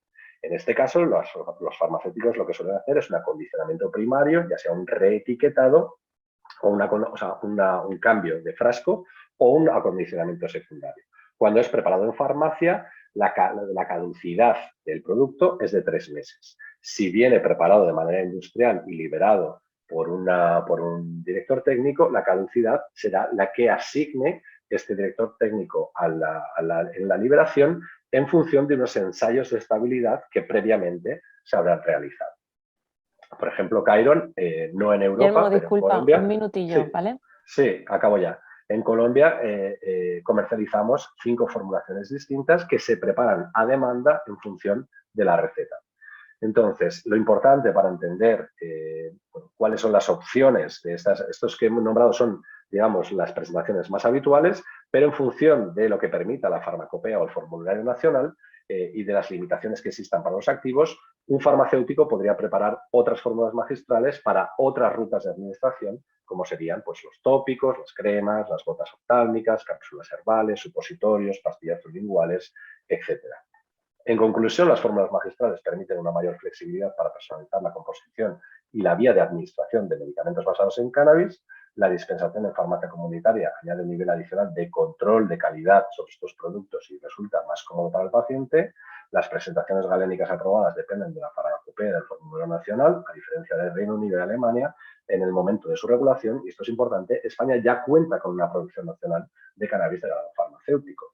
En este caso, los farmacéuticos lo que suelen hacer es un acondicionamiento primario, ya sea un reetiquetado o un cambio de frasco o un acondicionamiento secundario. Cuando es preparado en farmacia, la caducidad del producto es de 3 meses. Si viene preparado de manera industrial y liberado por un director técnico, la caducidad será la que asigne este director técnico en la liberación en función de unos ensayos de estabilidad que previamente se habrán realizado. Por ejemplo, Chiron, no en Europa, Guillermo, pero disculpa, en Colombia. un minutillo, Sí, ¿vale? Sí, acabo ya. En Colombia comercializamos 5 formulaciones distintas que se preparan a demanda en función de la receta. Entonces, lo importante para entender cuáles son las opciones de estos que hemos nombrado son, digamos, las presentaciones más habituales, pero en función de lo que permita la farmacopea o el formulario nacional y de las limitaciones que existan para los activos, un farmacéutico podría preparar otras fórmulas magistrales para otras rutas de administración, como serían pues, los tópicos, las cremas, las gotas oftálmicas, cápsulas herbales, supositorios, pastillas sublinguales, etc. En conclusión, las fórmulas magistrales permiten una mayor flexibilidad para personalizar la composición y la vía de administración de medicamentos basados en cannabis. la dispensación en farmacia comunitaria añade un nivel adicional de control de calidad sobre estos productos y resulta más cómodo para el paciente. Las presentaciones galénicas aprobadas dependen de la farmacopea del formulario nacional, a diferencia del Reino Unido y Alemania, en el momento de su regulación, y esto es importante, España ya cuenta con una producción nacional de cannabis de grado farmacéutico.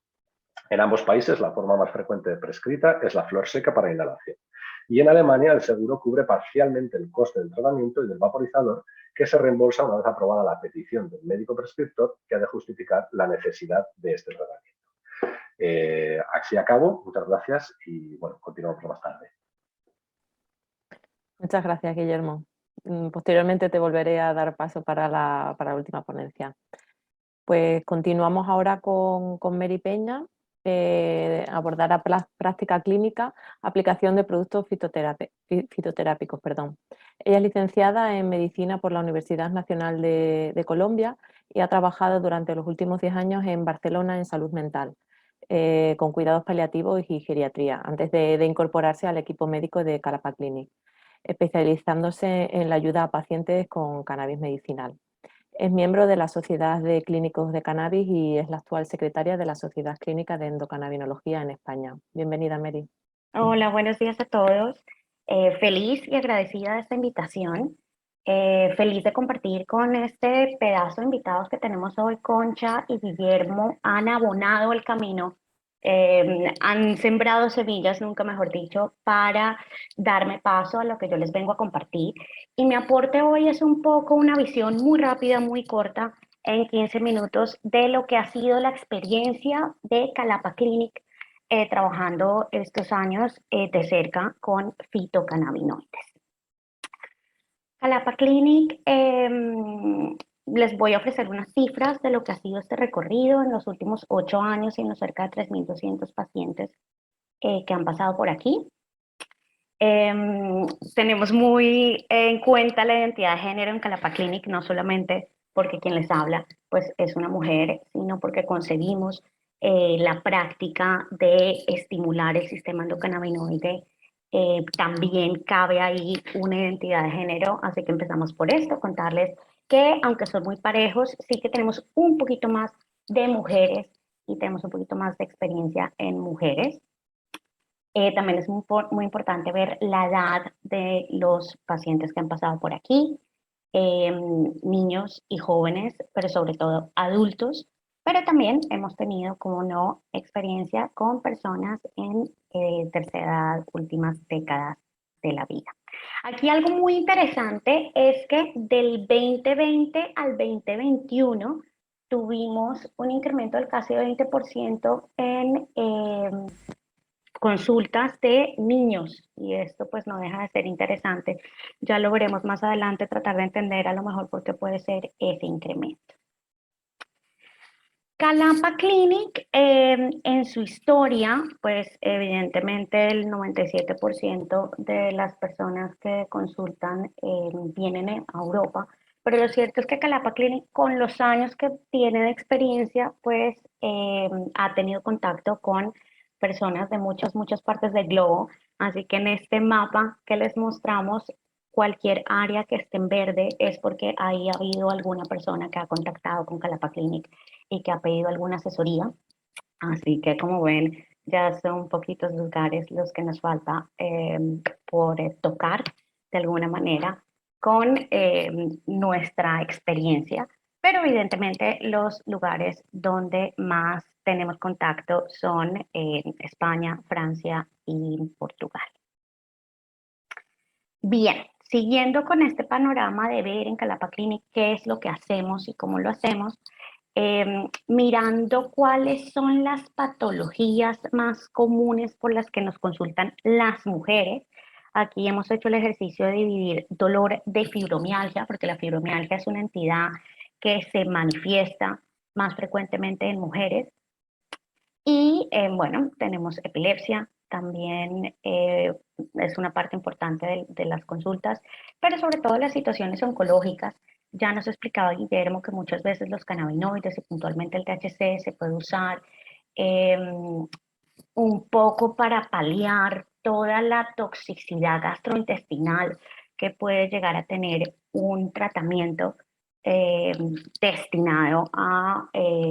En ambos países, la forma más frecuente prescrita es la flor seca para inhalación. Y en Alemania, el seguro cubre parcialmente el coste del tratamiento y del vaporizador, que se reembolsa una vez aprobada la petición del médico prescriptor que ha de justificar la necesidad de este tratamiento. Así acabo, muchas gracias y bueno, continuamos más tarde. Muchas gracias, Guillermo. Posteriormente te volveré a dar paso para la última ponencia. Pues continuamos ahora con Mary Peña, abordará práctica clínica, aplicación de productos fitoterápicos. Ella es licenciada en Medicina por la Universidad Nacional de Colombia y ha trabajado durante los últimos 10 años en Barcelona en salud mental, con cuidados paliativos y geriatría, antes de incorporarse al equipo médico de Calapa Clinic, especializándose en la ayuda a pacientes con cannabis medicinal. Es miembro de la Sociedad de Clínicos de Cannabis y es la actual secretaria de la Sociedad Clínica de Endocannabinología en España. Bienvenida, Mary. Hola, buenos días a todos. Feliz y agradecida de esta invitación. Feliz de compartir con este pedazo de invitados que tenemos hoy. Concha y Guillermo han abonado el camino, han sembrado semillas, nunca mejor dicho, para darme paso a lo que yo les vengo a compartir. Y mi aporte hoy es un poco una visión muy rápida, muy corta, en 15 minutos, de lo que ha sido la experiencia de Calapa Clinic, trabajando estos años de cerca con fitocannabinoides. Calapa Clinic, les voy a ofrecer unas cifras de lo que ha sido este recorrido en los últimos 8 años y en los cerca de 3.200 pacientes que han pasado por aquí. Tenemos muy en cuenta la identidad de género en Calapa Clinic, no solamente porque quien les habla pues es una mujer, sino porque concebimos la práctica de estimular el sistema endocannabinoide. También cabe ahí una identidad de género, así que empezamos por esto, contarles que aunque son muy parejos, sí que tenemos un poquito más de mujeres y tenemos un poquito más de experiencia en mujeres. También es muy importante ver la edad de los pacientes que han pasado por aquí, niños y jóvenes, pero sobre todo adultos, pero también hemos tenido, como no, experiencia con personas en tercera edad, últimas décadas de la vida. Aquí algo muy interesante es que del 2020 al 2021 tuvimos un incremento del casi 20% en consultas de niños, y esto pues no deja de ser interesante. Ya lo veremos más adelante, tratar de entender a lo mejor por qué puede ser ese incremento. Calapa Clinic, en su historia, pues evidentemente el 97% de las personas que consultan vienen a Europa, pero lo cierto es que Calapa Clinic, con los años que tiene de experiencia, pues ha tenido contacto con personas de muchas partes del globo, así que en este mapa que les mostramos, cualquier área que esté en verde es porque ahí ha habido alguna persona que ha contactado con Calapa Clinic y que ha pedido alguna asesoría. Así que como ven, ya son poquitos lugares los que nos falta por tocar de alguna manera con nuestra experiencia, pero evidentemente los lugares donde más tenemos contacto son España, Francia y Portugal. Bien, siguiendo con este panorama de ver en Calapa Clinic qué es lo que hacemos y cómo lo hacemos, mirando cuáles son las patologías más comunes por las que nos consultan las mujeres. Aquí hemos hecho el ejercicio de dividir dolor de fibromialgia, porque la fibromialgia es una entidad que se manifiesta más frecuentemente en mujeres. Y bueno, tenemos epilepsia, también es una parte importante de las consultas, pero sobre todo las situaciones oncológicas. Ya nos explicaba Guillermo que muchas veces los cannabinoides y puntualmente el THC se puede usar un poco para paliar toda la toxicidad gastrointestinal que puede llegar a tener un tratamiento destinado a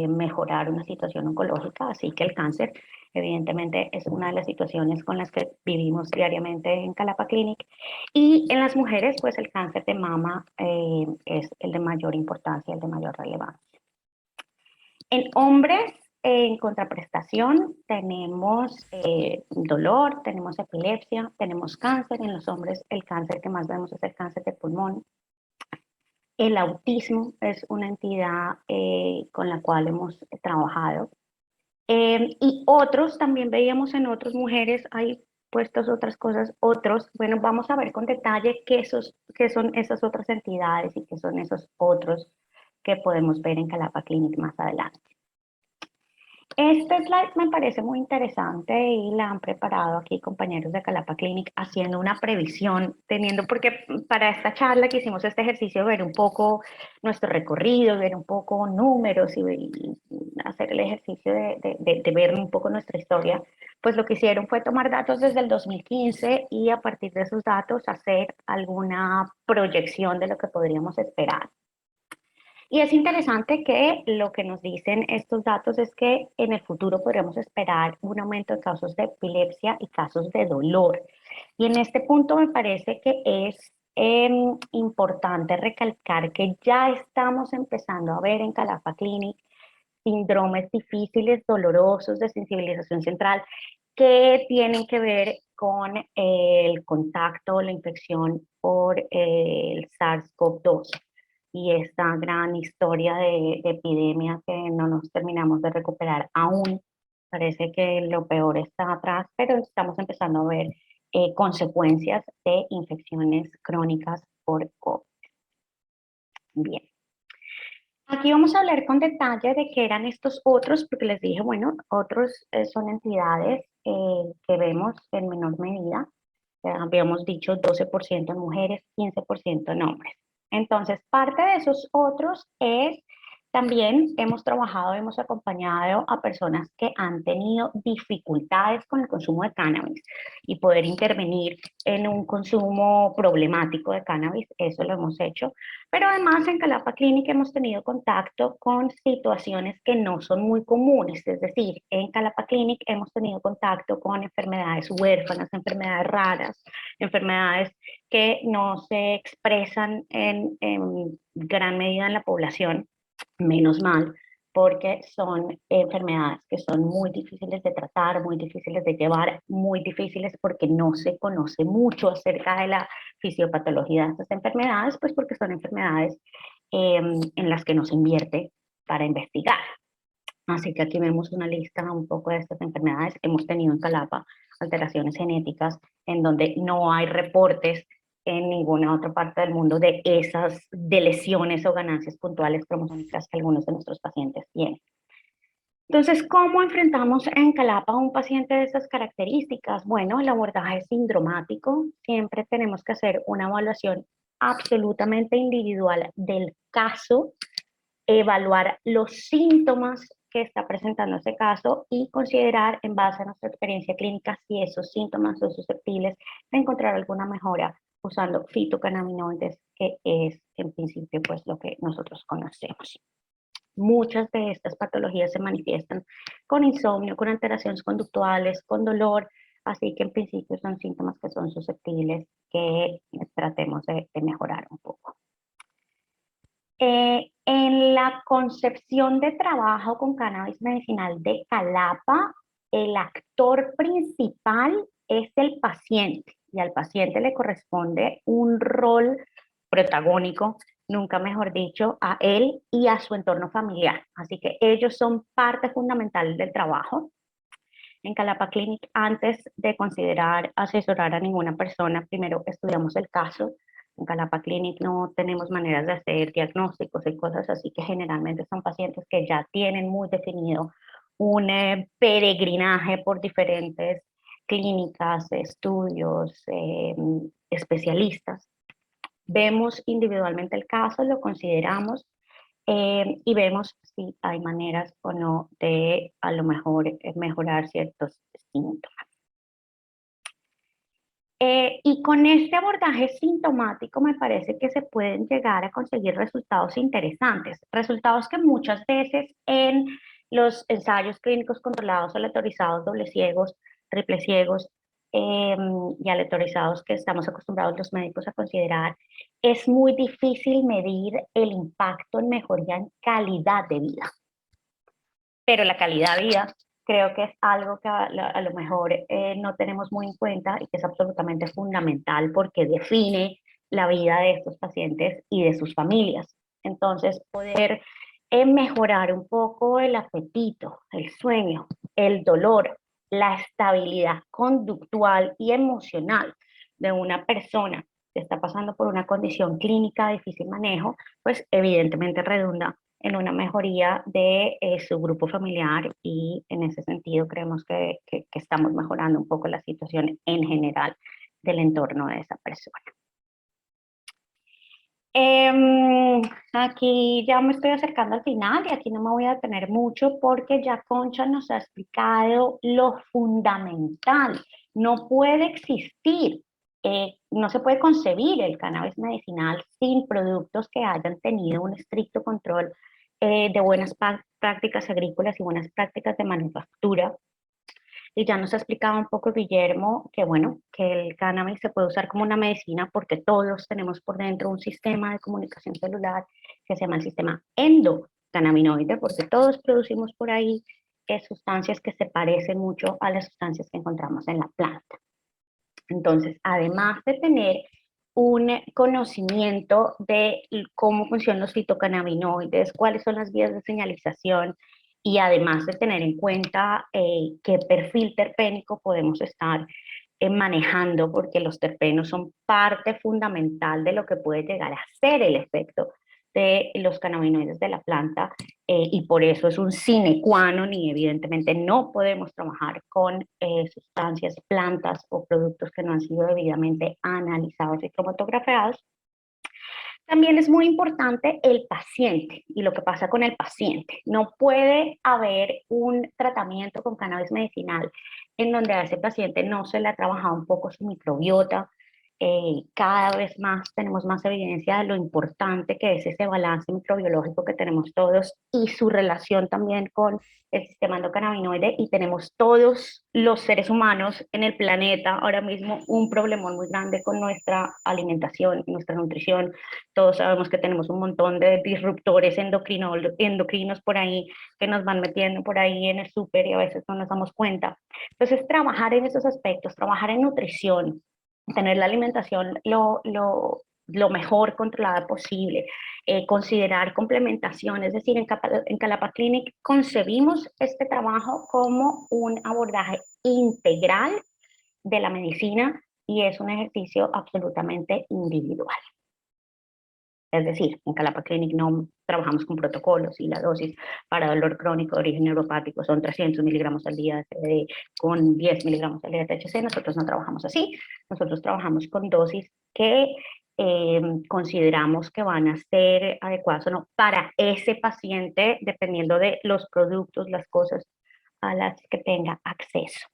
mejorar una situación oncológica, así que el cáncer evidentemente es una de las situaciones con las que vivimos diariamente en Calapa Clinic, y en las mujeres pues el cáncer de mama es el de mayor importancia, el de mayor relevancia. En hombres, en contraprestación, tenemos dolor, tenemos epilepsia, tenemos cáncer. En los hombres el cáncer que más vemos es el cáncer de pulmón. El autismo es una entidad con la cual hemos trabajado. Y otros, también veíamos en otras mujeres, hay puestas otras cosas, otros, bueno, vamos a ver con detalle qué son esas otras entidades y qué son esos otros que podemos ver en Calapa Clinic más adelante. Este slide me parece muy interesante y la han preparado aquí compañeros de Calapa Clinic haciendo una previsión, porque para esta charla que hicimos este ejercicio, ver un poco nuestro recorrido, ver un poco números y hacer el ejercicio de ver un poco nuestra historia, pues lo que hicieron fue tomar datos desde el 2015 y a partir de esos datos hacer alguna proyección de lo que podríamos esperar. Y es interesante que lo que nos dicen estos datos es que en el futuro podremos esperar un aumento de casos de epilepsia y casos de dolor. Y en este punto me parece que es importante recalcar que ya estamos empezando a ver en Calapa Clinic síndromes difíciles, dolorosos de sensibilización central que tienen que ver con el contacto o la infección por el SARS-CoV-2 y esta gran historia de epidemia que no nos terminamos de recuperar aún. Parece que lo peor está atrás, pero estamos empezando a ver consecuencias de infecciones crónicas por COVID. Bien. Aquí vamos a hablar con detalle de qué eran estos otros, porque les dije, bueno, otros son entidades que vemos en menor medida. Habíamos dicho 12% en mujeres, 15% en hombres. Entonces, parte de esos otros es, también hemos trabajado, hemos acompañado a personas que han tenido dificultades con el consumo de cannabis y poder intervenir en un consumo problemático de cannabis, eso lo hemos hecho. Pero además en Calapa Clinic hemos tenido contacto con situaciones que no son muy comunes, es decir, en Calapa Clinic hemos tenido contacto con enfermedades huérfanas, enfermedades raras, enfermedades que no se expresan en gran medida en la población, menos mal, porque son enfermedades que son muy difíciles de tratar, muy difíciles de llevar, muy difíciles porque no se conoce mucho acerca de la fisiopatología de estas enfermedades, pues porque son enfermedades en las que no se invierte para investigar. Así que aquí vemos una lista un poco de estas enfermedades. Hemos tenido en Calapa alteraciones genéticas en donde no hay reportes en ninguna otra parte del mundo de lesiones o ganancias puntuales cromosómicas que algunos de nuestros pacientes tienen. Entonces, ¿cómo enfrentamos en Calapa a un paciente de estas características? Bueno, el abordaje es sindromático. Siempre tenemos que hacer una evaluación absolutamente individual del caso, evaluar los síntomas que está presentando ese caso y considerar en base a nuestra experiencia clínica si esos síntomas son susceptibles de encontrar alguna mejora usando fitocannabinoides, que es en principio pues lo que nosotros conocemos. Muchas de estas patologías se manifiestan con insomnio, con alteraciones conductuales, con dolor, así que en principio son síntomas que son susceptibles que tratemos de mejorar un poco. En la concepción de trabajo con cannabis medicinal de Calapa, el actor principal es el paciente y al paciente le corresponde un rol protagónico, nunca mejor dicho, a él y a su entorno familiar. Así que ellos son parte fundamental del trabajo. En Calapa Clinic, antes de considerar asesorar a ninguna persona, primero estudiamos el caso. En Calapa Clinic no tenemos maneras de hacer diagnósticos y cosas así, que generalmente son pacientes que ya tienen muy definido un peregrinaje por diferentes clínicas, estudios, especialistas. Vemos individualmente el caso, lo consideramos y vemos si hay maneras o no de a lo mejor mejorar ciertos síntomas. Y con este abordaje sintomático me parece que se pueden llegar a conseguir resultados interesantes, resultados que muchas veces en los ensayos clínicos controlados, aleatorizados, doble ciegos, triple ciegos y aleatorizados que estamos acostumbrados los médicos a considerar, es muy difícil medir el impacto en mejoría en calidad de vida. Pero la calidad de vida creo que es algo que a lo mejor no tenemos muy en cuenta y que es absolutamente fundamental porque define la vida de estos pacientes y de sus familias. Entonces, poder mejorar un poco el apetito, el sueño, el dolor, la estabilidad conductual y emocional de una persona que está pasando por una condición clínica de difícil manejo, pues evidentemente redunda en una mejoría de su grupo familiar y en ese sentido creemos que estamos mejorando un poco la situación en general del entorno de esa persona. Aquí ya me estoy acercando al final y aquí no me voy a detener mucho porque ya Concha nos ha explicado lo fundamental. No puede existir, no se puede concebir el cannabis medicinal sin productos que hayan tenido un estricto control de buenas prácticas agrícolas y buenas prácticas de manufactura. Y ya nos ha explicado un poco Guillermo que, bueno, que el cannabis se puede usar como una medicina porque todos tenemos por dentro un sistema de comunicación celular que se llama el sistema endocannabinoide, porque todos producimos por ahí sustancias que se parecen mucho a las sustancias que encontramos en la planta. Entonces, además de tener un conocimiento de cómo funcionan los fitocannabinoides, cuáles son las vías de señalización, y además de tener en cuenta qué perfil terpénico podemos estar manejando, porque los terpenos son parte fundamental de lo que puede llegar a ser el efecto de los cannabinoides de la planta, y por eso es un sine qua non y evidentemente no podemos trabajar con sustancias, plantas o productos que no han sido debidamente analizados y cromatografiados. También es muy importante el paciente y lo que pasa con el paciente. No puede haber un tratamiento con cannabis medicinal en donde a ese paciente no se le ha trabajado un poco su microbiota. Cada vez más tenemos más evidencia de lo importante que es ese balance microbiológico que tenemos todos y su relación también con el sistema endocannabinoide, y tenemos todos los seres humanos en el planeta ahora mismo un problemón muy grande con nuestra alimentación, nuestra nutrición. Todos sabemos que tenemos un montón de disruptores endocrinos por ahí que nos van metiendo por ahí en el súper y a veces no nos damos cuenta. Entonces, trabajar en esos aspectos, trabajar en nutrición, tener la alimentación lo mejor controlada posible, considerar complementación, es decir, en Calapa Clinic concebimos este trabajo como un abordaje integral de la medicina y es un ejercicio absolutamente individual. Es decir, en Calapa Clinic no trabajamos con protocolos y la dosis para dolor crónico de origen neuropático son 300 miligramos al día de CBD con 10 miligramos al día de THC. Nosotros no trabajamos así. Nosotros trabajamos con dosis que consideramos que van a ser adecuadas o no para ese paciente, dependiendo de los productos, las cosas a las que tenga acceso.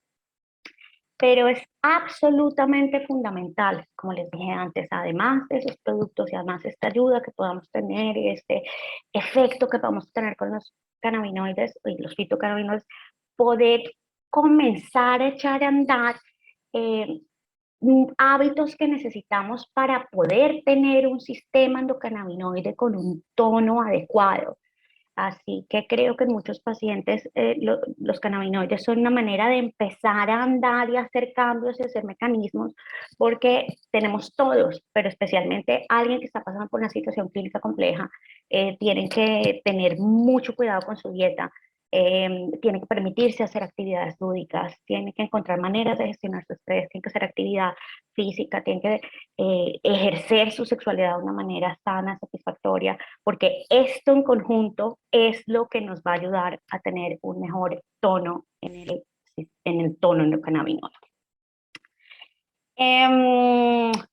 Pero es absolutamente fundamental, como les dije antes, además de esos productos y además de esta ayuda que podamos tener y este efecto que vamos a tener con los cannabinoides y los fitocannabinoides, poder comenzar a echar a andar hábitos que necesitamos para poder tener un sistema endocannabinoide con un tono adecuado. Así que creo que en muchos pacientes los cannabinoides son una manera de empezar a andar y hacer cambios y hacer mecanismos, porque tenemos todos, pero especialmente alguien que está pasando por una situación clínica compleja, tienen que tener mucho cuidado con su dieta, tienen que permitirse hacer actividades lúdicas, tienen que encontrar maneras de gestionar su estrés, tienen que hacer actividad física, tienen que ejercer su sexualidad de una manera sana, satisfactoria, porque esto en conjunto es lo que nos va a ayudar a tener un mejor tono en el tono endocannabinoide.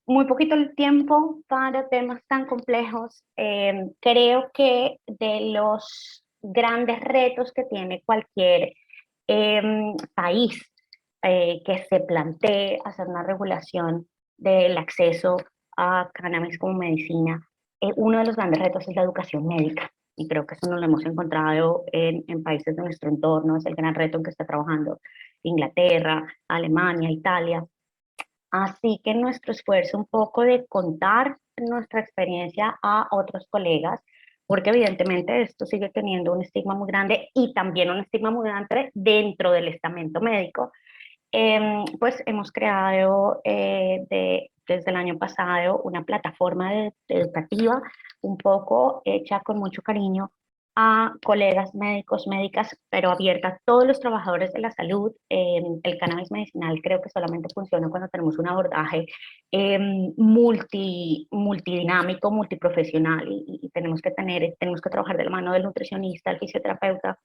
Muy poquito el tiempo para temas tan complejos. Creo que de los grandes retos que tiene cualquier país que se plantee hacer una regulación del acceso a cannabis como medicina. Uno de los grandes retos es la educación médica, y creo que eso nos lo hemos encontrado en países de nuestro entorno, es el gran reto en que está trabajando Inglaterra, Alemania, Italia. Así que nuestro esfuerzo un poco de contar nuestra experiencia a otros colegas, porque evidentemente esto sigue teniendo un estigma muy grande y también un estigma muy grande dentro del estamento médico, pues hemos creado desde el año pasado una plataforma educativa un poco hecha con mucho cariño a colegas médicos, médicas, pero abierta a todos los trabajadores de la salud. El cannabis medicinal creo que solamente funciona cuando tenemos un abordaje multidinámico, multiprofesional, y tenemos que trabajar de la mano del nutricionista, el fisioterapeuta.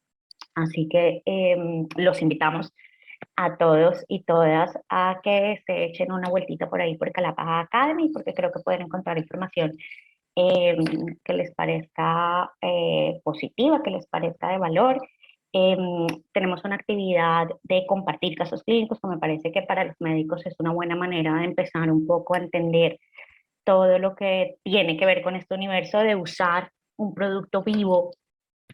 Así que los invitamos a todos y todas a que se echen una vueltita por ahí por Calapaja Academy, porque creo que pueden encontrar información que les parezca positiva, que les parezca de valor. Tenemos una actividad de compartir casos clínicos, que me parece que para los médicos es una buena manera de empezar un poco a entender todo lo que tiene que ver con este universo de usar un producto vivo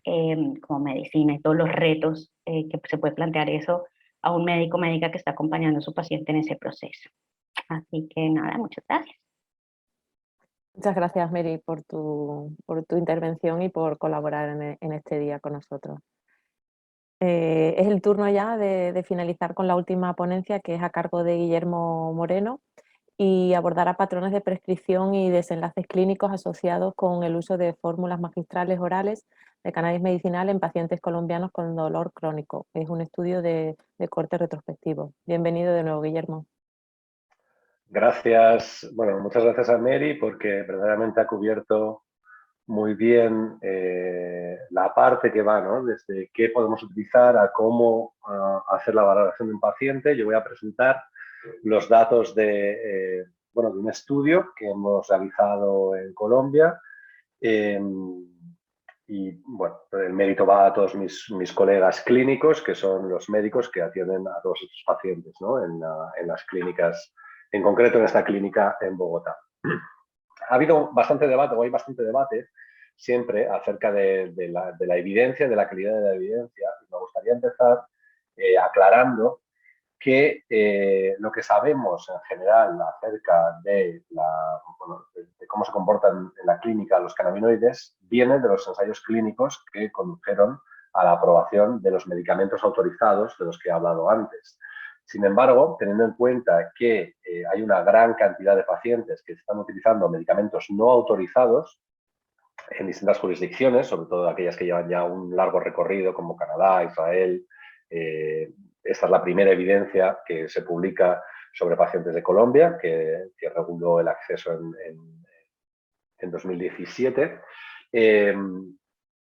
como medicina, y todos los retos que se puede plantear eso a un médico o médica que está acompañando a su paciente en ese proceso. Así que nada, muchas gracias. Muchas gracias, Mary, por tu intervención y por colaborar en este día con nosotros. Es el turno ya de finalizar con la última ponencia, que es a cargo de Guillermo Moreno, y abordará patrones de prescripción y desenlaces clínicos asociados con el uso de fórmulas magistrales orales de cannabis medicinal en pacientes colombianos con dolor crónico. Es un estudio de corte retrospectivo. Bienvenido de nuevo, Guillermo. Gracias, bueno, muchas gracias a Mary, porque verdaderamente ha cubierto muy bien la parte que va, ¿no? Desde qué podemos utilizar a cómo hacer la valoración de un paciente. Yo voy a presentar los datos de un estudio que hemos realizado en Colombia, y bueno, el mérito va a todos mis colegas clínicos, que son los médicos que atienden a todos estos pacientes, ¿no? En las clínicas, en concreto en esta clínica en Bogotá. Ha habido bastante debate, o hay bastante debate siempre acerca de la evidencia, de la calidad de la evidencia. Me gustaría empezar aclarando que lo que sabemos en general acerca de cómo se comportan en la clínica los cannabinoides viene de los ensayos clínicos que condujeron a la aprobación de los medicamentos autorizados de los que he hablado antes. Sin embargo, teniendo en cuenta que hay una gran cantidad de pacientes que están utilizando medicamentos no autorizados en distintas jurisdicciones, sobre todo aquellas que llevan ya un largo recorrido como Canadá, Israel. Esta es la primera evidencia que se publica sobre pacientes de Colombia, que reguló el acceso en 2017.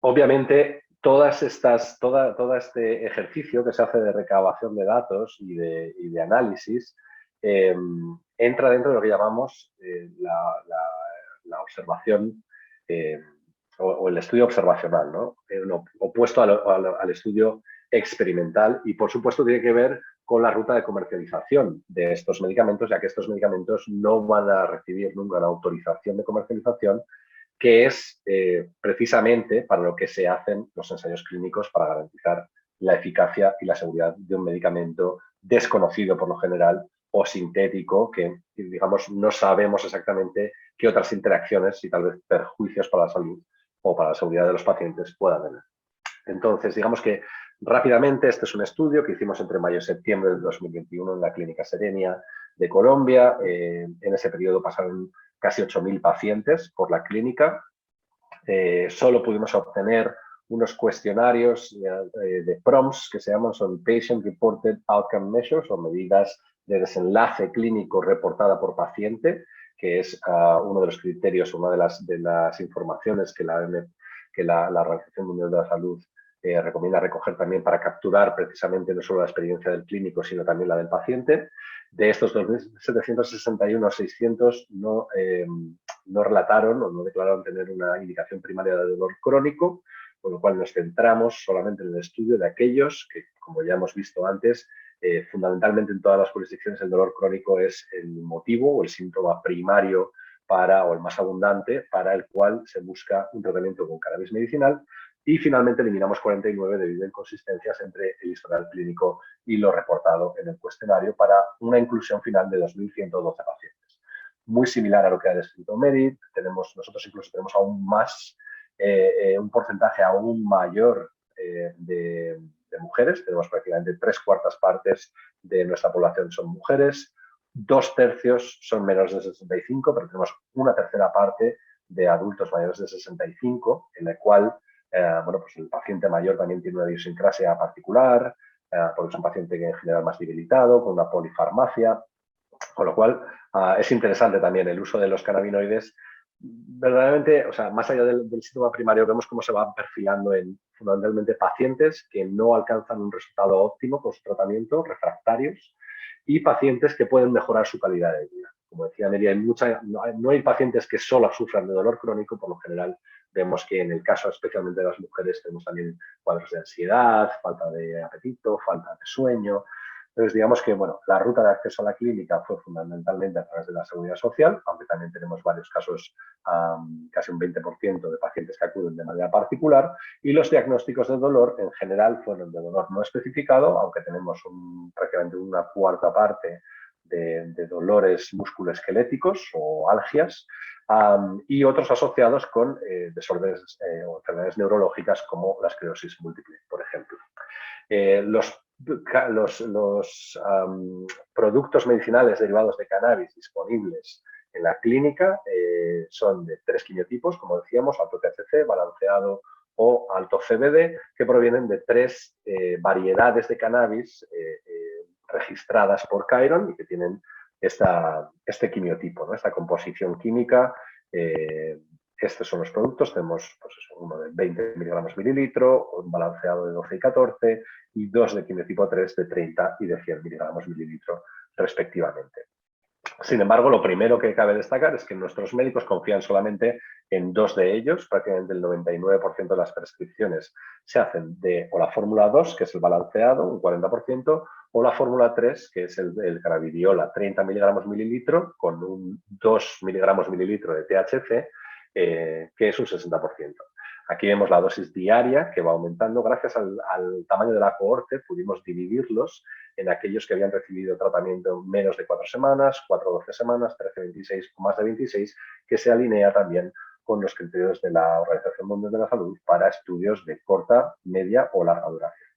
Obviamente, todo este ejercicio que se hace de recabación de datos y de análisis entra dentro de lo que llamamos la observación o el estudio observacional, ¿no? Opuesto al estudio experimental, y por supuesto tiene que ver con la ruta de comercialización de estos medicamentos, ya que estos medicamentos no van a recibir nunca la autorización de comercialización, que es precisamente para lo que se hacen los ensayos clínicos, para garantizar la eficacia y la seguridad de un medicamento desconocido por lo general o sintético, que digamos no sabemos exactamente qué otras interacciones y tal vez perjuicios para la salud o para la seguridad de los pacientes puedan tener. Entonces, digamos que rápidamente, este es un estudio que hicimos entre mayo y septiembre del 2021 en la Clínica Serenia de Colombia. En ese periodo pasaron casi 8.000 pacientes por la clínica. Solo pudimos obtener unos cuestionarios de PROMS, que se llaman, son Patient Reported Outcome Measures, o medidas de desenlace clínico reportada por paciente, que es uno de los criterios, una de las informaciones que la Organización Mundial de la Salud recomienda recoger también para capturar precisamente no solo la experiencia del clínico, sino también la del paciente. De estos 2.761, 600 no relataron o no declararon tener una indicación primaria de dolor crónico, con lo cual nos centramos solamente en el estudio de aquellos que, como ya hemos visto antes, Fundamentalmente en todas las jurisdicciones el dolor crónico es el motivo o el síntoma primario o el más abundante para el cual se busca un tratamiento con cannabis medicinal. Y finalmente eliminamos 49 debido a inconsistencias entre el historial clínico y lo reportado en el cuestionario para una inclusión final de 2.112 pacientes. Muy similar a lo que ha descrito Merit, nosotros incluso tenemos aún más, un porcentaje aún mayor de mujeres. Tenemos prácticamente 3/4 partes de nuestra población son mujeres, 2/3 son menores de 65, pero tenemos 1/3 parte de adultos mayores de 65, en la cual bueno, pues el paciente mayor también tiene una idiosincrasia particular, porque es un paciente que en general más debilitado, con una polifarmacia, con lo cual es interesante también el uso de los cannabinoides. Verdaderamente, o sea, más allá del síntoma primario, vemos cómo se van perfilando en fundamentalmente pacientes que no alcanzan un resultado óptimo con su tratamiento, refractarios, y pacientes que pueden mejorar su calidad de vida. Como decía Neria, no hay pacientes que solo sufran de dolor crónico. Por lo general vemos que en el caso especialmente de las mujeres tenemos también cuadros de ansiedad, falta de apetito, falta de sueño. Entonces, digamos que bueno, la ruta de acceso a la clínica fue fundamentalmente a través de la Seguridad Social, aunque también tenemos varios casos, casi un 20% de pacientes que acuden de manera particular, y los diagnósticos de dolor en general fueron de dolor no especificado, aunque tenemos prácticamente 1/4 parte de dolores musculoesqueléticos o algias, y otros asociados con desórdenes o enfermedades neurológicas como la esclerosis múltiple, por ejemplo. Los productos medicinales derivados de cannabis disponibles en la clínica son de 3 quimiotipos, como decíamos, alto THC, balanceado o alto CBD, que provienen de 3 variedades de cannabis registradas por Chiron y que tienen este quimiotipo, ¿no? Esta composición química. Estos son los productos. Tenemos pues uno de 20 miligramos mililitro, un balanceado de 12 y 14 y 2 de quimiotipo 3 de 30 y de 100 miligramos mililitro respectivamente. Sin embargo, lo primero que cabe destacar es que nuestros médicos confían solamente en 2 de ellos. Prácticamente el 99% de las prescripciones se hacen de o la fórmula 2, que es el balanceado, un 40%, o la fórmula 3, que es el cannabidiol 30 miligramos mililitro con un 2 miligramos mililitro de THC, que es un 60%. Aquí vemos la dosis diaria que va aumentando. Gracias al tamaño de la cohorte pudimos dividirlos en aquellos que habían recibido tratamiento menos de 4 semanas, 4-12 semanas, 13-26 o más de 26, que se alinea también con los criterios de la Organización Mundial de la Salud para estudios de corta, media o larga duración.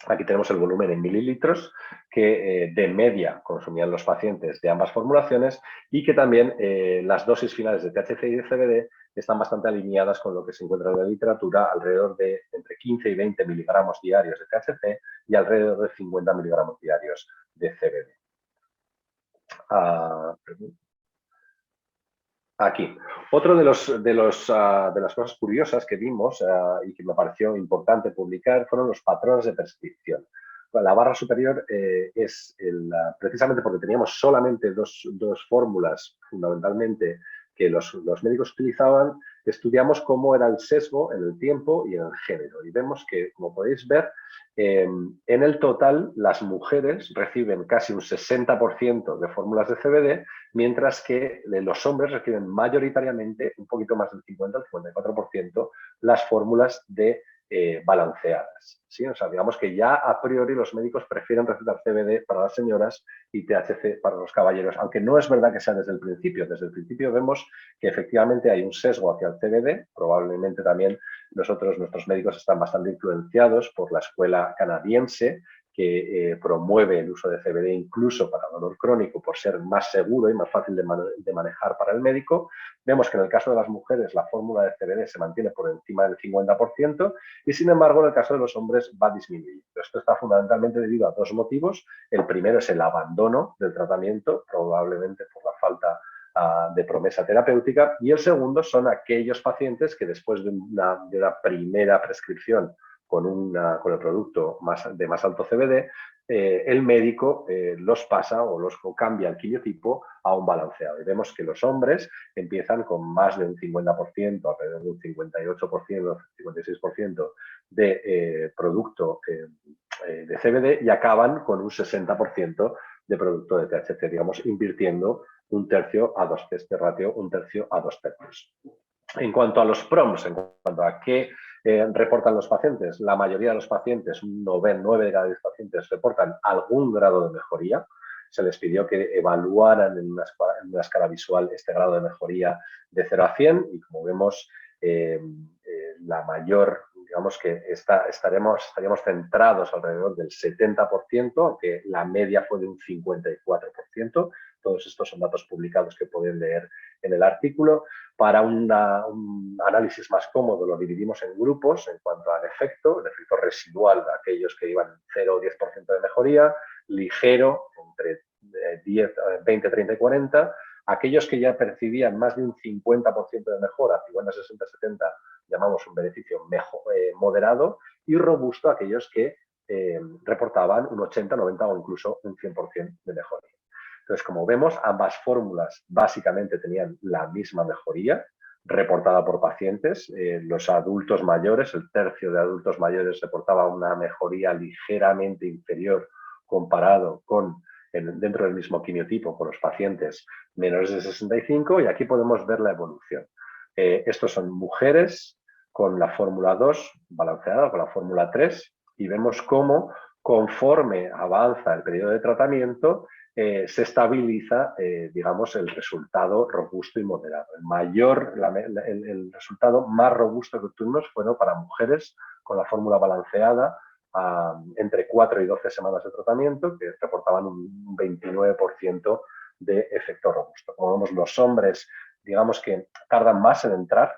Aquí tenemos el volumen en mililitros que de media consumían los pacientes de ambas formulaciones y que también las dosis finales de THC y de CBD están bastante alineadas con lo que se encuentra en la literatura, alrededor de entre 15 y 20 miligramos diarios de THC y alrededor de 50 miligramos diarios de CBD. Aquí. Otro de las cosas curiosas que vimos y que me pareció importante publicar fueron los patrones de prescripción. La barra superior es precisamente porque teníamos solamente dos fórmulas fundamentalmente que los médicos utilizaban, estudiamos cómo era el sesgo en el tiempo y en el género. Y vemos que, como podéis ver, en el total las mujeres reciben casi un 60% de fórmulas de CBD, mientras que los hombres reciben mayoritariamente, un poquito más del 50 al 54%, las fórmulas de balanceadas. ¿Sí? O sea, digamos que ya a priori los médicos prefieren recetar CBD para las señoras y THC para los caballeros, aunque no es verdad que sea desde el principio. Desde el principio vemos que efectivamente hay un sesgo hacia el CBD. Probablemente también nuestros médicos están bastante influenciados por la escuela canadiense que promueve el uso de CBD incluso para dolor crónico por ser más seguro y más fácil de manejar para el médico. Vemos que en el caso de las mujeres la fórmula de CBD se mantiene por encima del 50% y sin embargo en el caso de los hombres va disminuyendo. Esto está fundamentalmente debido a 2 motivos. El primero es el abandono del tratamiento, probablemente por la falta de promesa terapéutica, y el segundo son aquellos pacientes que después de una primera prescripción con el producto de más alto CBD, el médico los pasa o cambia el quimiotipo a un balanceado. Y vemos que los hombres empiezan con más de un 50%, alrededor de un 58%, 56% de producto de CBD y acaban con un 60% de producto de THC, digamos, invirtiendo 1/3 a 2/3, este ratio 1/3 a 2/3. En cuanto a los PROMs, en cuanto a qué reportan los pacientes, la mayoría de los pacientes, 9 de cada 10 pacientes, reportan algún grado de mejoría. Se les pidió que evaluaran en una escala visual este grado de mejoría de 0 a 100 y como vemos, la mayor, digamos que estaríamos centrados alrededor del 70%, aunque la media fue de un 54%. Todos estos son datos publicados que pueden leer en el artículo. Para un análisis más cómodo lo dividimos en grupos en cuanto al efecto, el efecto residual de aquellos que iban 0 o 10% de mejoría, ligero entre 10, 20, 30 y 40, aquellos que ya percibían más de un 50% de mejora, 50, 60, 70, llamamos un beneficio moderado, y robusto aquellos que reportaban un 80, 90 o incluso un 100% de mejoría. Entonces, como vemos, ambas fórmulas básicamente tenían la misma mejoría reportada por pacientes. Los adultos mayores, el tercio de adultos mayores reportaba una mejoría ligeramente inferior comparado con dentro del mismo quimiotipo con los pacientes menores de 65 y aquí podemos ver la evolución. Estos son mujeres con la fórmula 2 balanceada con la fórmula 3 y vemos cómo conforme avanza el periodo de tratamiento se estabiliza, digamos, el resultado robusto y moderado. El resultado más robusto que obtuvimos fueron para mujeres con la fórmula balanceada entre 4 y 12 semanas de tratamiento, que reportaban un 29% de efecto robusto. Como vemos, los hombres, digamos que tardan más en entrar,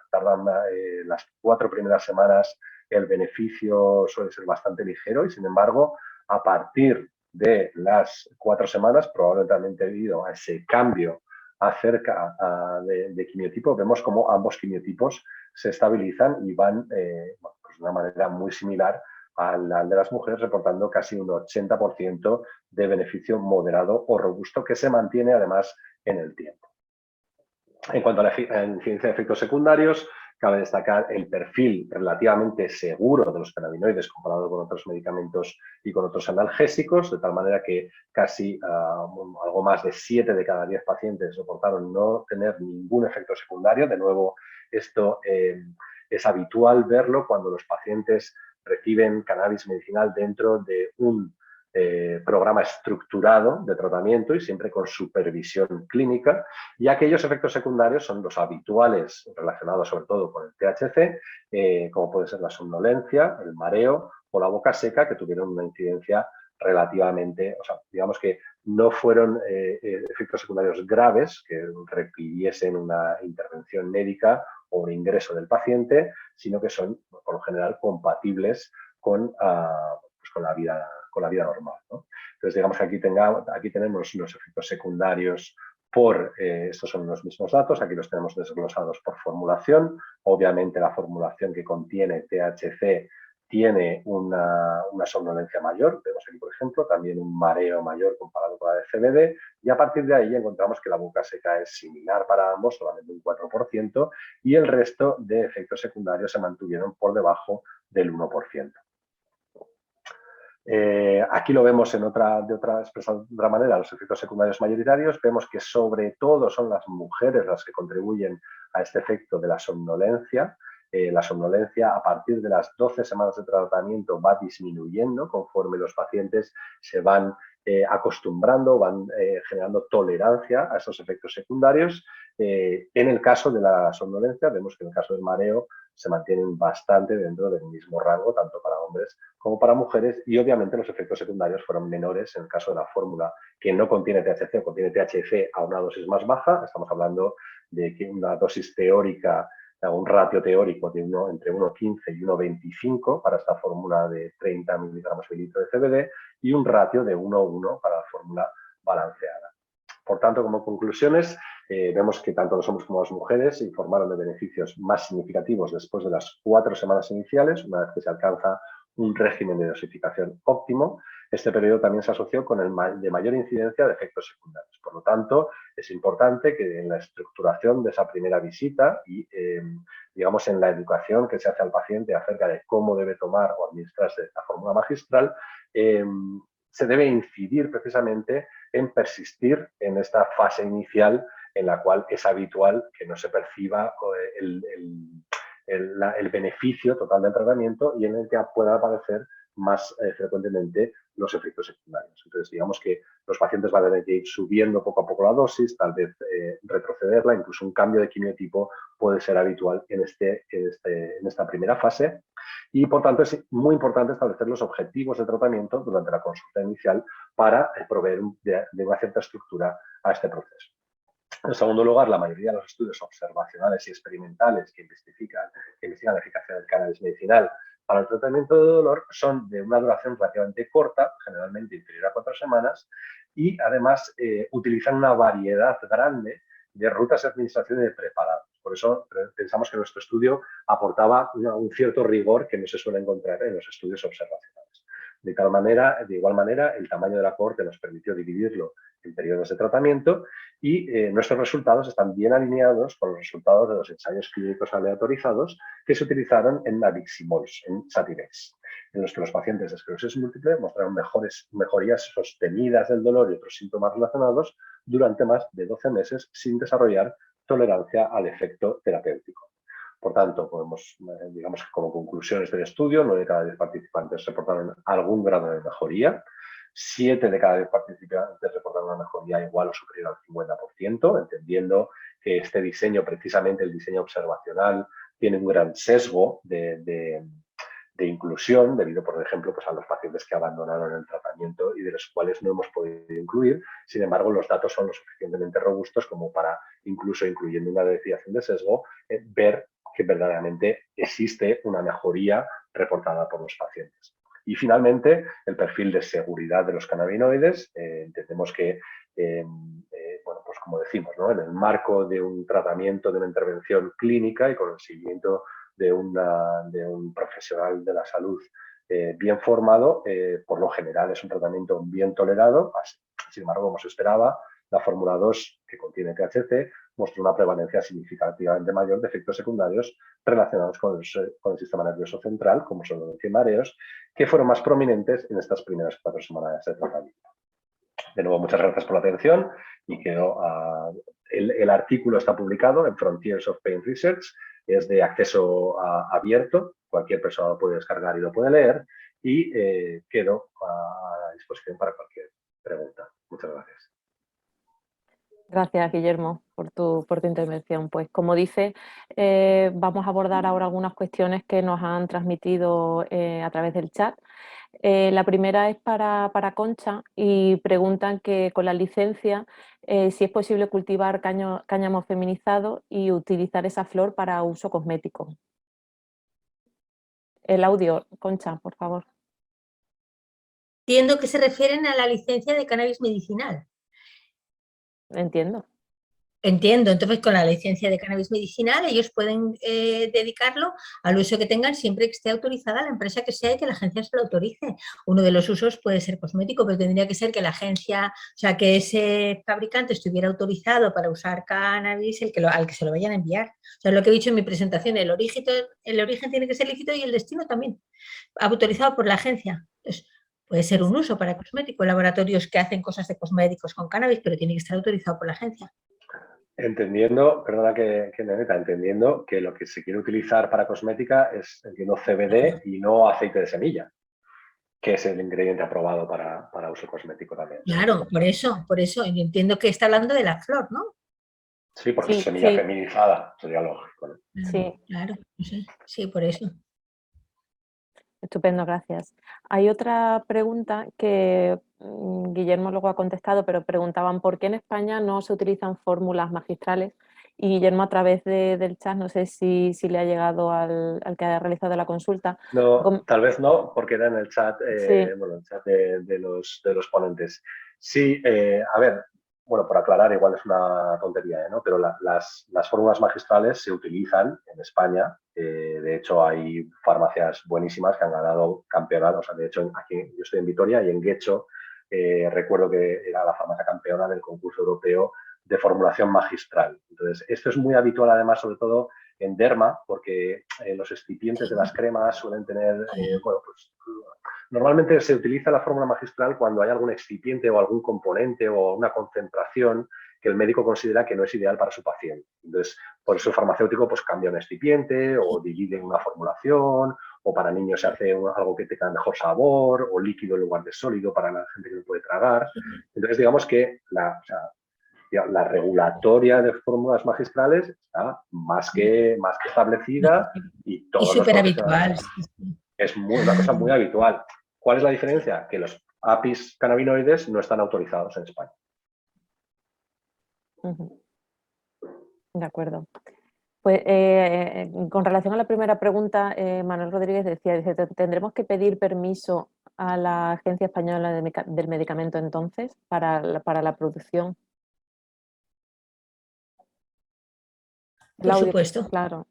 las 4 primeras semanas el beneficio suele ser bastante ligero y, sin embargo, a partir de las 4 semanas, probablemente debido a ese cambio acerca de quimiotipo, vemos como ambos quimiotipos se estabilizan y van pues de una manera muy similar al de las mujeres, reportando casi un 80% de beneficio moderado o robusto que se mantiene además en el tiempo. En cuanto a la incidencia de efectos secundarios, cabe destacar el perfil relativamente seguro de los cannabinoides comparado con otros medicamentos y con otros analgésicos, de tal manera que casi algo más de 7 de cada 10 pacientes reportaron no tener ningún efecto secundario. De nuevo, esto es habitual verlo cuando los pacientes reciben cannabis medicinal dentro de un programa estructurado de tratamiento y siempre con supervisión clínica, y aquellos efectos secundarios son los habituales relacionados sobre todo con el THC, como puede ser la somnolencia, el mareo o la boca seca, que tuvieron una incidencia relativamente, o sea, digamos que no fueron efectos secundarios graves que requiriesen una intervención médica o un ingreso del paciente, sino que son, por lo general, compatibles con la vida normal, ¿no? Entonces, digamos que aquí tenemos los efectos secundarios estos son los mismos datos, aquí los tenemos desglosados por formulación. Obviamente, la formulación que contiene THC tiene una somnolencia mayor. Vemos aquí, por ejemplo, también un mareo mayor comparado con la de CBD. Y a partir de ahí encontramos que la boca seca es similar para ambos, solamente un 4%, y el resto de efectos secundarios se mantuvieron por debajo del 1%. Aquí lo vemos expresado de otra manera, los efectos secundarios mayoritarios. Vemos que sobre todo son las mujeres las que contribuyen a este efecto de la somnolencia. La somnolencia a partir de las 12 semanas de tratamiento va disminuyendo conforme los pacientes se van acostumbrando, van generando tolerancia a esos efectos secundarios. En el caso de la somnolencia, vemos que en el caso del mareo se mantienen bastante dentro del mismo rango, tanto para hombres como para mujeres, y obviamente los efectos secundarios fueron menores en el caso de la fórmula que no contiene THC o contiene THC a una dosis más baja. Estamos hablando de que una dosis teórica, un ratio teórico de entre 1,15 y 1,25 para esta fórmula de 30 miligramos por litro de CBD y un ratio de 1,1 para la fórmula balanceada. Por tanto, como conclusiones, vemos que tanto los hombres como las mujeres informaron de beneficios más significativos después de las 4 semanas iniciales, una vez que se alcanza un régimen de dosificación óptimo. este periodo también se asoció con el de mayor incidencia de efectos secundarios. Por lo tanto, es importante que en la estructuración de esa primera visita y, digamos, en la educación que se hace al paciente acerca de cómo debe tomar o administrarse la fórmula magistral, se debe incidir precisamente en persistir en esta fase inicial en la cual es habitual que no se perciba el beneficio total del tratamiento y en el que pueda aparecer más frecuentemente los efectos secundarios. Entonces, digamos que los pacientes van a tener que ir subiendo poco a poco la dosis, tal vez retrocederla, incluso un cambio de quimiotipo puede ser habitual en esta primera fase. Y, por tanto, es muy importante establecer los objetivos de tratamiento durante la consulta inicial para proveer de una cierta estructura a este proceso. En segundo lugar, la mayoría de los estudios observacionales y experimentales que investigan la eficacia del cannabis medicinal para el tratamiento de dolor son de una duración relativamente corta, generalmente inferior a 4 semanas, y además utilizan una variedad grande de rutas de administración y de preparados. Por eso pensamos que nuestro estudio aportaba un cierto rigor que no se suele encontrar en los estudios observacionales. De igual manera, el tamaño de la cohorte nos permitió dividirlo en periodos de tratamiento y nuestros resultados están bien alineados con los resultados de los ensayos clínicos aleatorizados que se utilizaron en nabiximols, en Sativex, en los que los pacientes de esclerosis múltiple mostraron mejorías sostenidas del dolor y otros síntomas relacionados durante más de 12 meses sin desarrollar tolerancia al efecto terapéutico. Por tanto, podemos, digamos que como conclusiones del estudio, 9 de cada 10 participantes reportaron algún grado de mejoría, 7 de cada 10 participantes reportaron una mejoría igual o superior al 50%, entendiendo que este diseño, precisamente el diseño observacional, tiene un gran sesgo de inclusión, debido, por ejemplo, pues a los pacientes que abandonaron el tratamiento y de los cuales no hemos podido incluir. Sin embargo, los datos son lo suficientemente robustos como para, incluso incluyendo una desviación de sesgo, ver que verdaderamente existe una mejoría reportada por los pacientes. Y finalmente, el perfil de seguridad de los cannabinoides. Entendemos que, bueno, pues como decimos, ¿no? En el marco de un tratamiento, de una intervención clínica y con el seguimiento de un profesional de la salud bien formado, por lo general es un tratamiento bien tolerado. Sin embargo, como se esperaba, la fórmula 2, que contiene THC, mostró una prevalencia significativamente mayor de efectos secundarios relacionados con el sistema nervioso central, como son los mareos, que fueron más prominentes en estas primeras 4 semanas de tratamiento. De nuevo, muchas gracias por la atención y el artículo está publicado en Frontiers of Pain Research, es de acceso abierto, cualquier persona lo puede descargar y lo puede leer, y quedo a disposición para cualquier pregunta. Muchas gracias. Gracias, Guillermo, por tu intervención. Pues como dice, vamos a abordar ahora algunas cuestiones que nos han transmitido a través del chat. La primera es para Concha y preguntan que con la licencia si es posible cultivar cáñamo feminizado y utilizar esa flor para uso cosmético. El audio, Concha, por favor. Entiendo que se refieren a la licencia de cannabis medicinal. Entiendo. Entiendo, entonces con la licencia de cannabis medicinal ellos pueden dedicarlo al uso que tengan siempre que esté autorizada la empresa que sea y que la agencia se lo autorice. Uno de los usos puede ser cosmético, pero tendría que ser que la agencia, o sea, que ese fabricante estuviera autorizado para usar cannabis al que se lo vayan a enviar. O sea, lo que he dicho en mi presentación, el origen tiene que ser lícito y el destino también, autorizado por la agencia. Entonces, puede ser un uso para cosmético, laboratorios que hacen cosas de cosméticos con cannabis, pero tiene que estar autorizado por la agencia. Entendiendo, perdona que me meta, entendiendo que lo que se quiere utilizar para cosmética es, entiendo, CBD y no aceite de semilla, que es el ingrediente aprobado para uso cosmético también. Claro, por eso, yo entiendo que está hablando de la flor, ¿no? Sí, porque es semilla feminizada, sería lógico, ¿no? Sí. Claro, sí, por eso. Estupendo, gracias. Hay otra pregunta que Guillermo luego ha contestado, pero preguntaban por qué en España no se utilizan fórmulas magistrales. Y Guillermo, a través del chat, no sé si le ha llegado al que ha realizado la consulta. No, tal vez no, porque era en el chat, sí. bueno, el chat de los ponentes. Sí, a ver, bueno, por aclarar, igual es una tontería, ¿no? Pero las fórmulas magistrales se utilizan en España. De hecho, hay farmacias buenísimas que han ganado campeonatos. O sea, de hecho, aquí yo estoy en Vitoria y en Guecho recuerdo que era la farmacia campeona del concurso europeo de formulación magistral. Entonces, esto es muy habitual, además, sobre todo en derma, porque los excipientes de las cremas suelen tener, bueno, pues normalmente se utiliza la fórmula magistral cuando hay algún excipiente o algún componente o una concentración que el médico considera que no es ideal para su paciente. Entonces, por eso el farmacéutico pues cambia un excipiente o divide una formulación, o para niños se hace algo que tenga mejor sabor, o líquido en lugar de sólido para la gente que no puede tragar. Entonces, digamos que la regulatoria de fórmulas magistrales está más que establecida y todos los súper habitual. es una cosa muy habitual. ¿Cuál es la diferencia? Que los APIs cannabinoides no están autorizados en España. De acuerdo. Pues con relación a la primera pregunta, Manuel Rodríguez dice, ¿tendremos que pedir permiso a la Agencia Española del Medicamento entonces para la producción? Por supuesto. Claro.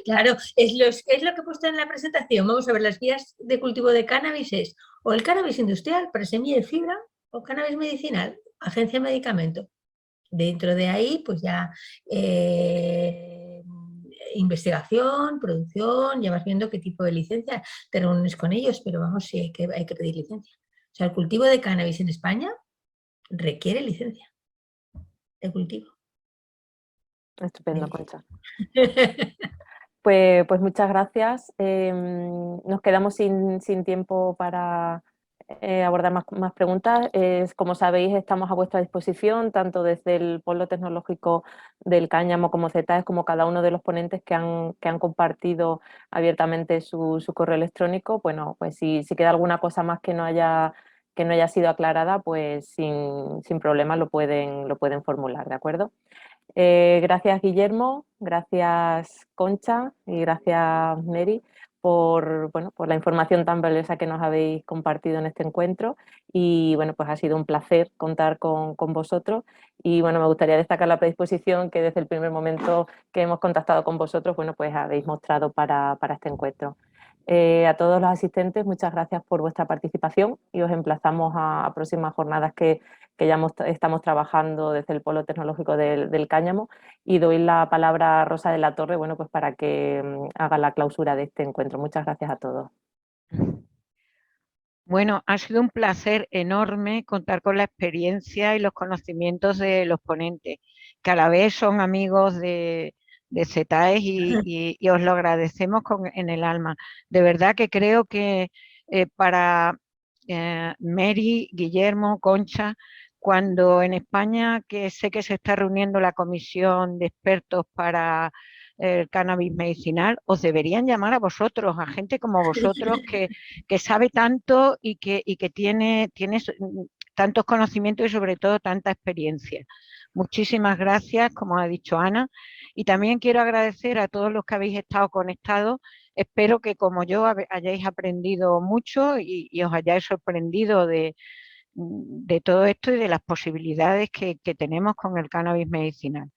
Claro, es lo que he puesto en la presentación. Vamos a ver, las vías de cultivo de cannabis es o el cannabis industrial para semilla y fibra o cannabis medicinal, agencia de medicamento. Dentro de ahí, pues ya investigación, producción, ya vas viendo qué tipo de licencia te reúnes con ellos, pero vamos, sí hay que pedir licencia. O sea, el cultivo de cannabis en España requiere licencia de cultivo. Estupendo, Concha. Pues muchas gracias. Nos quedamos sin tiempo para abordar más preguntas. Como sabéis, estamos a vuestra disposición, tanto desde el Polo Tecnológico del Cáñamo como CETAES, como cada uno de los ponentes que han compartido abiertamente su correo electrónico. Bueno, pues si queda alguna cosa más que no haya sido aclarada, pues sin problema lo pueden formular, ¿de acuerdo? Gracias, Guillermo, gracias, Concha, y gracias, Mary, por la información tan valiosa que nos habéis compartido en este encuentro. Y bueno, pues ha sido un placer contar con vosotros. Y bueno, me gustaría destacar la predisposición que desde el primer momento que hemos contactado con vosotros, bueno, pues habéis mostrado para este encuentro. A todos los asistentes, muchas gracias por vuestra participación y os emplazamos a próximas jornadas que ya estamos trabajando desde el Polo Tecnológico del Cáñamo, y doy la palabra a Rosa de la Torre, bueno, pues para que haga la clausura de este encuentro. Muchas gracias a todos. Bueno, ha sido un placer enorme contar con la experiencia y los conocimientos de los ponentes, que a la vez son amigos de CETAES y os lo agradecemos en el alma. De verdad que creo que para Mary, Guillermo, Concha, cuando en España, que sé que se está reuniendo la comisión de expertos para el cannabis medicinal, os deberían llamar a vosotros, a gente como vosotros que sabe tanto y que tiene tantos conocimientos y sobre todo tanta experiencia. Muchísimas gracias, como ha dicho Ana, y también quiero agradecer a todos los que habéis estado conectados. Espero que como yo hayáis aprendido mucho y os hayáis sorprendido de todo esto y de las posibilidades que tenemos con el cannabis medicinal.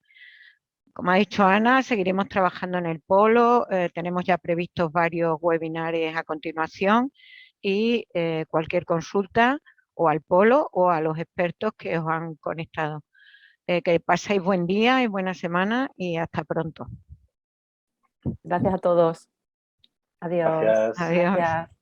Como ha dicho Ana, seguiremos trabajando en el Polo, tenemos ya previstos varios webinars a continuación y cualquier consulta o al Polo o a los expertos que os han conectado. Que paséis buen día y buena semana y hasta pronto. Gracias a todos. Adiós. Gracias. Adiós. Gracias.